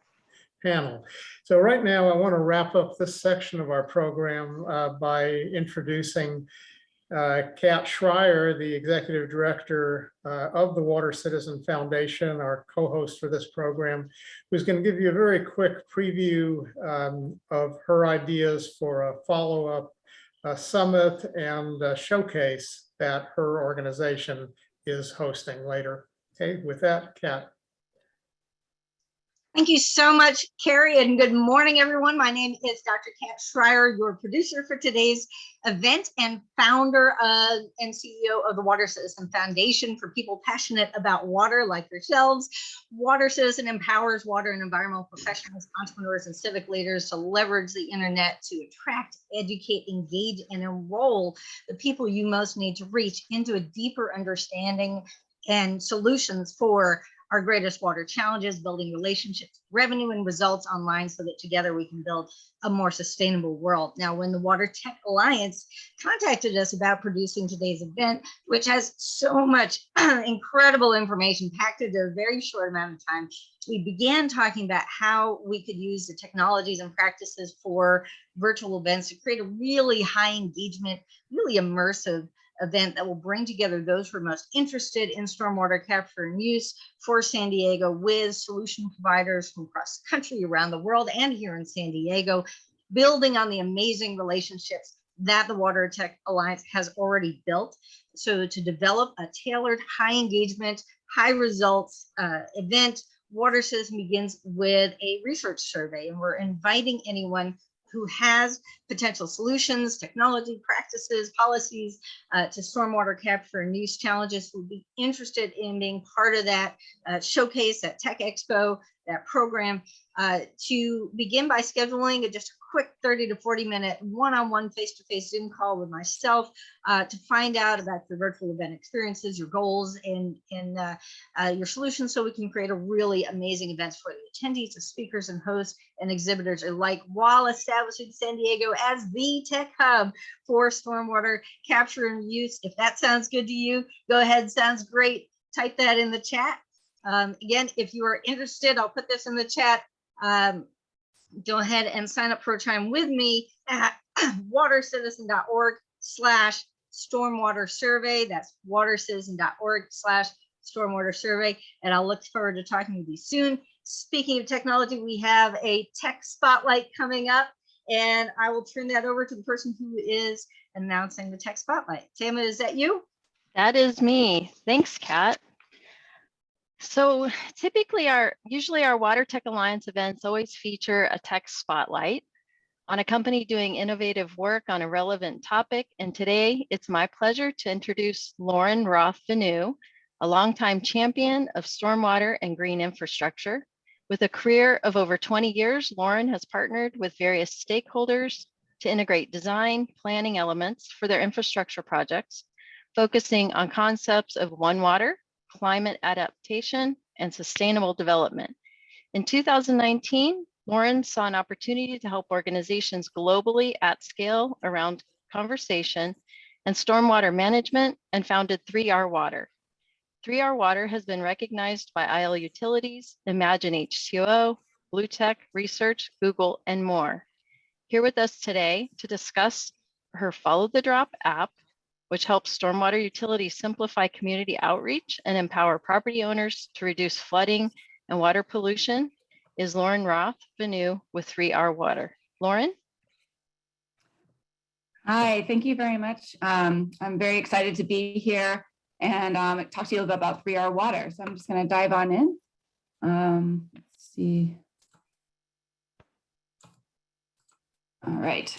panel. So right now, I want to wrap up this section of our program by introducing Kat Schreier, the Executive Director of the Water Citizen Foundation, our co-host for this program, who's going to give you a very quick preview of her ideas for a follow-up summit and showcase that her organization is hosting later. Okay, with that, Kat. Thank you so much, Carrie, and good morning, everyone. My name is Dr. Kat Schreier, your producer for today's event and founder and CEO of the Water Citizen Foundation for people passionate about water like yourselves. Water Citizen empowers water and environmental professionals, entrepreneurs, and civic leaders to leverage the internet to attract, educate, engage, and enroll the people you most need to reach into a deeper understanding and solutions for our greatest water challenges, building relationships, revenue, and results online so that together we can build a more sustainable world. Now, when the Water Tech Alliance contacted us about producing today's event, which has so much incredible information packed into a very short amount of time, we began talking about how we could use the technologies and practices for virtual events to create a really high engagement, really immersive event that will bring together those who are most interested in stormwater capture and use for San Diego with solution providers from across the country, around the world, and here in San Diego, building on the amazing relationships that the Water Tech Alliance has already built. So to develop a tailored, high engagement, high results event, Water Citizen begins with a research survey, and we're inviting anyone who has potential solutions, technology, practices, policies to stormwater capture and use challenges, who would be interested in being part of that showcase, that Tech Expo, that program, to begin by scheduling just a quick 30 to 40 minute one-on-one face-to-face Zoom call with myself to find out about your virtual event experiences, your goals, and your solutions, so we can create a really amazing events for the attendees, the speakers and hosts and exhibitors alike, while establishing San Diego as the tech hub for stormwater capture and use. If that sounds good to you, go ahead. Sounds great. Type that in the chat. Again, if you are interested, I'll put this in the chat. Go ahead and sign up for a time with me at watercitizen.org/stormwater survey. That's watercitizen.org/stormwater survey. And I'll look forward to talking with you soon. Speaking of technology, we have a tech spotlight coming up, and I will turn that over to the person who is announcing the tech spotlight. Tama, is that you? That is me. Thanks, Kat. So typically usually our Water Tech Alliance events always feature a tech spotlight on a company doing innovative work on a relevant topic. And today it's my pleasure to introduce Lauren Roth-Vanu, a longtime champion of stormwater and green infrastructure. With a career of over 20 years, Lauren has partnered with various stakeholders to integrate design, planning elements for their infrastructure projects, focusing on concepts of One Water, climate adaptation, and sustainable development. In 2019, Lauren saw an opportunity to help organizations globally at scale around conversation and stormwater management, and founded 3R Water. 3R Water has been recognized by IL Utilities, Imagine H2O, Blue Tech Research, Google, and more. Here with us today to discuss her Follow the Drop app, which helps stormwater utilities simplify community outreach and empower property owners to reduce flooding and water pollution, is Lauren Roth-Vanu with 3R Water. Lauren? Hi, thank you very much. I'm very excited to be here and talk to you a little bit about 3R Water. So I'm just going to dive on in. Let's see. All right.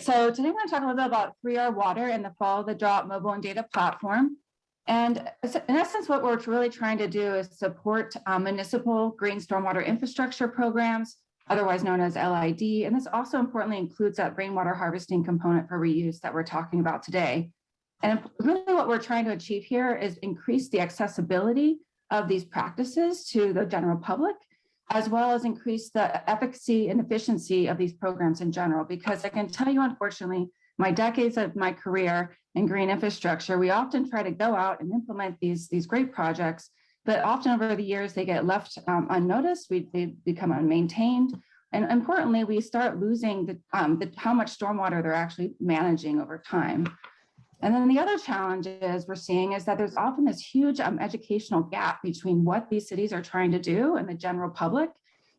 So today I'm going to talk a little bit about 3R Water and the Follow the Drop mobile and data platform. And in essence, what we're really trying to do is support municipal green stormwater infrastructure programs, otherwise known as LID. And this also importantly includes that rainwater harvesting component for reuse that we're talking about today. And really what we're trying to achieve here is increase the accessibility of these practices to the general public, as well as increase the efficacy and efficiency of these programs in general. Because I can tell you, unfortunately, my decades of my career in green infrastructure, we often try to go out and implement these great projects, but often over the years, they get left unnoticed, they become unmaintained. And importantly, we start losing how much stormwater they're actually managing over time. And then the other challenge we're seeing is that there's often this huge educational gap between what these cities are trying to do and the general public.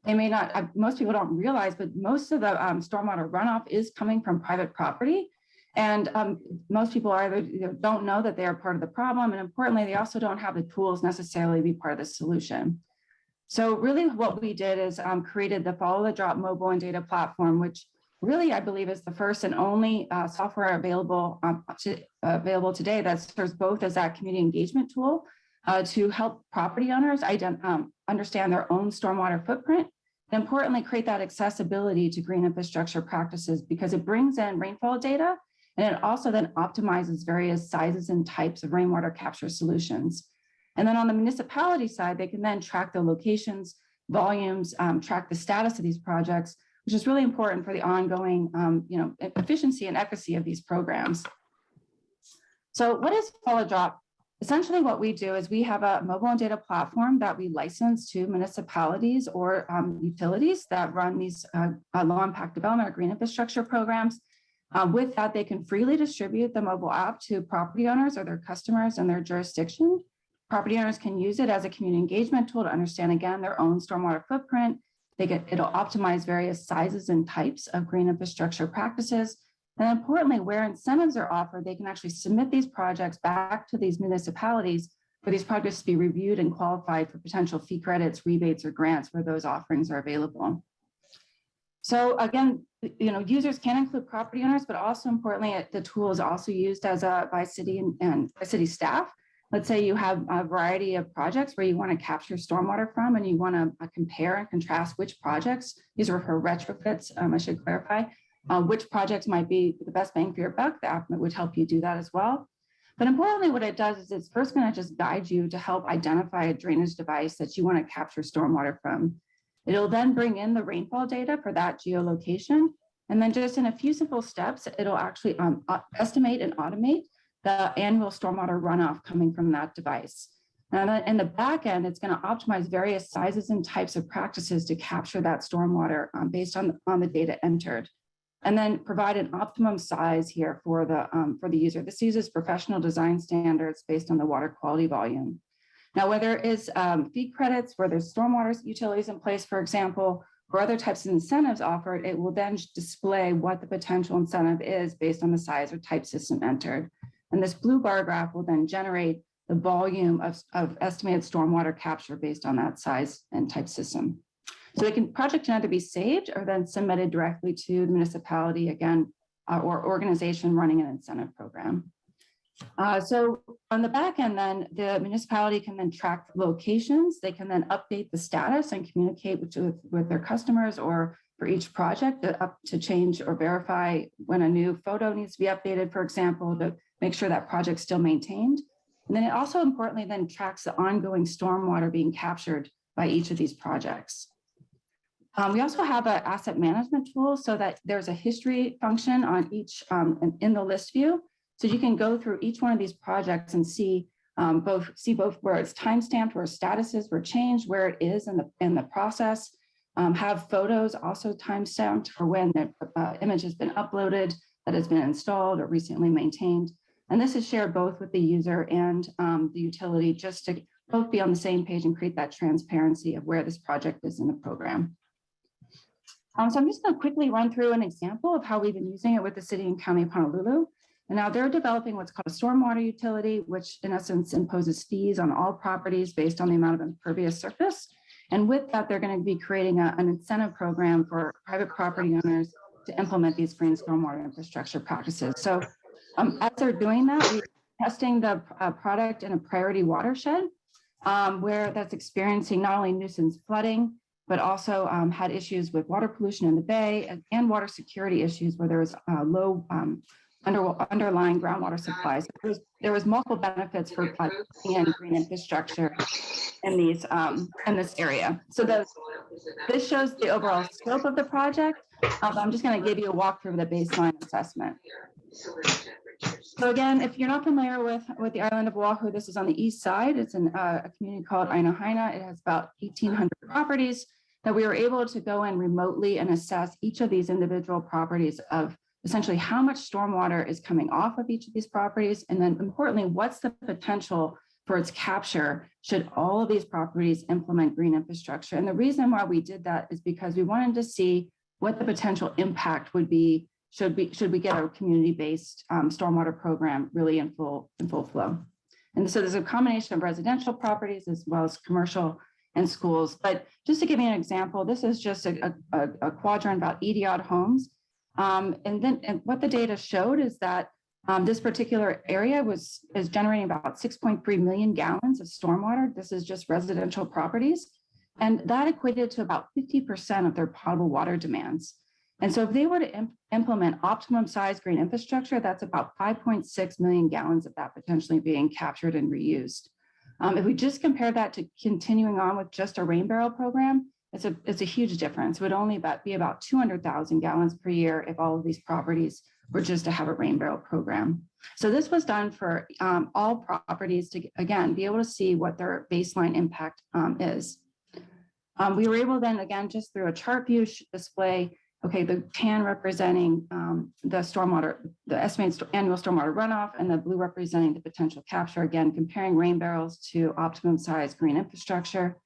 They may not, most people don't realize, but most of the stormwater runoff is coming from private property. And most people either don't know that they are part of the problem. And importantly, they also don't have the tools necessarily to be part of the solution. So really what we did is created the Follow the Drop mobile and data platform, which really I believe is the first and only software available today that serves both as that community engagement tool to help property owners understand their own stormwater footprint, and importantly, create that accessibility to green infrastructure practices, because it brings in rainfall data and it also then optimizes various sizes and types of rainwater capture solutions. And then on the municipality side, they can then track the locations, volumes, track the status of these projects, which is really important for the ongoing efficiency and efficacy of these programs. So what is Follow Drop? Essentially what we do is we have a mobile and data platform that we license to municipalities or utilities that run these low impact development or green infrastructure programs. With that, they can freely distribute the mobile app to property owners or their customers in their jurisdiction. Property owners can use it as a community engagement tool to understand, again, their own stormwater footprint. It'll optimize various sizes and types of green infrastructure practices. And importantly, where incentives are offered, they can actually submit these projects back to these municipalities for these projects to be reviewed and qualified for potential fee credits, rebates, or grants where those offerings are available. So again, users can include property owners, but also importantly, the tool is also used as by city and city staff. Let's say you have a variety of projects where you want to capture stormwater from, and you want to compare and contrast which projects, these are for retrofits, I should clarify, which projects might be the best bang for your buck. The app would help you do that as well. But importantly, what it does is it's first going to just guide you to help identify a drainage device that you want to capture stormwater from. It'll then bring in the rainfall data for that geolocation. And then just in a few simple steps, it'll actually estimate and automate the annual stormwater runoff coming from that device. And then in the back end, it's going to optimize various sizes and types of practices to capture that stormwater based on the data entered. And then provide an optimum size here for the user. This uses professional design standards based on the water quality volume. Now, where there is fee credits, where there's stormwater utilities in place, for example, or other types of incentives offered, it will then display what the potential incentive is based on the size or type system entered. And this blue bar graph will then generate the volume of estimated stormwater capture based on that size and type system. So project can either be saved or then submitted directly to the municipality, again, or organization running an incentive program. So on the back end, then the municipality can then track locations. They can then update the status and communicate with their customers, or for each project to change or verify when a new photo needs to be updated, for example, to make sure that project's still maintained. And then it also importantly then tracks the ongoing stormwater being captured by each of these projects. We also have an asset management tool so that there's a history function on each in the list view. So you can go through each one of these projects and see both where it's timestamped, where statuses were changed, where it is in the process. Have photos also timestamped for when the image has been uploaded, that has been installed or recently maintained. And this is shared both with the user and the utility, just to both be on the same page and create that transparency of where this project is in the program. So I'm just going to quickly run through an example of how we've been using it with the City and County of Honolulu. And now they're developing what's called a stormwater utility, which in essence imposes fees on all properties based on the amount of impervious surface. And with that, they're going to be creating an incentive program for private property owners to implement these green stormwater infrastructure practices. So as they're doing that, we testing the product in a priority watershed where that's experiencing not only nuisance flooding, but also had issues with water pollution in the bay and water security issues where there was low underlying groundwater supplies. There was multiple benefits for putting in green infrastructure in this area. So this shows the overall scope of the project. I'm just going to give you a walkthrough of the baseline assessment. So again, if you're not familiar with the island of Oahu, this is on the east side. It's in a community called Ainahaina. It has about 1,800 properties that we were able to go in remotely and assess each of these individual properties of essentially how much stormwater is coming off of each of these properties. And then importantly, what's the potential for its capture should all of these properties implement green infrastructure. And the reason why we did that is because we wanted to see what the potential impact would be should we get a community-based stormwater program really in full flow. And so there's a combination of residential properties as well as commercial and schools. But just to give you an example, this is just a quadrant about 80 odd homes. And what the data showed is that this particular area is generating about 6.3 million gallons of stormwater. This is just residential properties. And that equated to about 50% of their potable water demands. And so if they were to implement optimum size green infrastructure, that's about 5.6 million gallons of that potentially being captured and reused. If we just compare that to continuing on with just a rain barrel program, it's a huge difference. It would only be about 200,000 gallons per year if all of these properties were just to have a rain barrel program. So this was done for all properties to, again, be able to see what their baseline impact is. We were able then, again, just through a chart view display, okay, the tan representing the stormwater, the estimated annual stormwater runoff, and the blue representing the potential capture, again, comparing rain barrels to optimum size green infrastructure.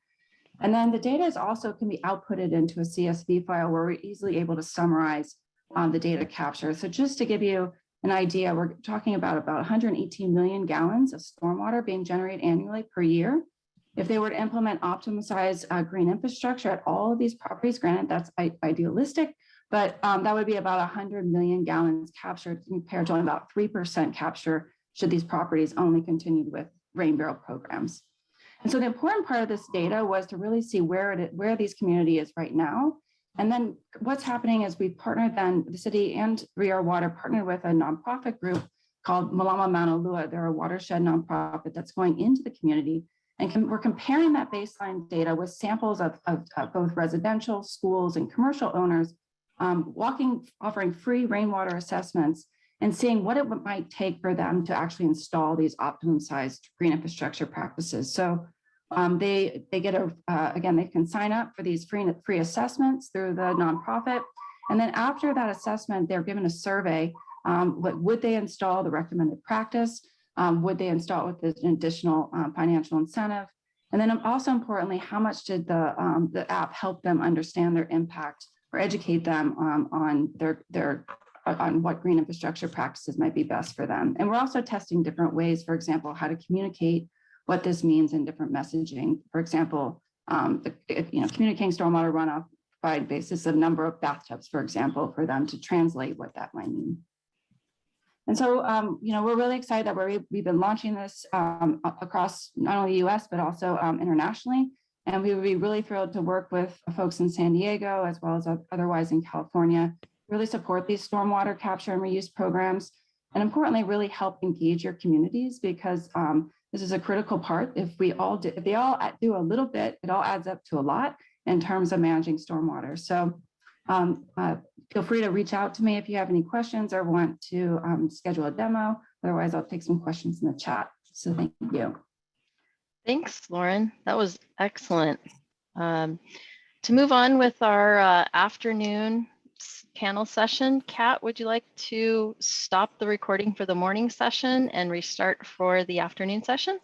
And then the data is also can be outputted into a CSV file where we're easily able to summarize the data capture. So just to give you an idea, we're talking about 118 million gallons of stormwater being generated annually per year. If they were to implement optimum size green infrastructure at all of these properties, granted that's idealistic, but that would be about 100 million gallons captured compared to only about 3% capture should these properties only continue with rain barrel programs. And so the important part of this data was to really see where these community is right now. And then what's happening is we partnered then, the city and 3R Water partnered with a nonprofit group called Malama Mauna Lua. They're a watershed nonprofit that's going into the community. And we're comparing that baseline data with samples of both residential, schools, and commercial owners, offering free rainwater assessments and seeing what it might take for them to actually install these optimum sized green infrastructure practices. So they get again, they can sign up for these free assessments through the nonprofit. And then after that assessment, they're given a survey. Would they install the recommended practice? Would they install it with an additional financial incentive? And then also importantly, how much did the app help them understand their impact or educate them on what green infrastructure practices might be best for them? And we're also testing different ways, for example, how to communicate what this means in different messaging. For example, communicating stormwater runoff by basis of number of bathtubs, for example, for them to translate what that might mean. And so, we're really excited that we've been launching this across not only the US, but also internationally. And we would be really thrilled to work with folks in San Diego, as well as otherwise in California, really support these stormwater capture and reuse programs. And importantly, really help engage your communities, because this is a critical part. If they all do a little bit, it all adds up to a lot in terms of managing stormwater. So feel free to reach out to me if you have any questions or want to schedule a demo. Otherwise, I'll take some questions in the chat. So thank you. Thanks, Lauren. That was excellent. To move on with our afternoon panel session, Kat, would you like to stop the recording for the morning session and restart for the afternoon session?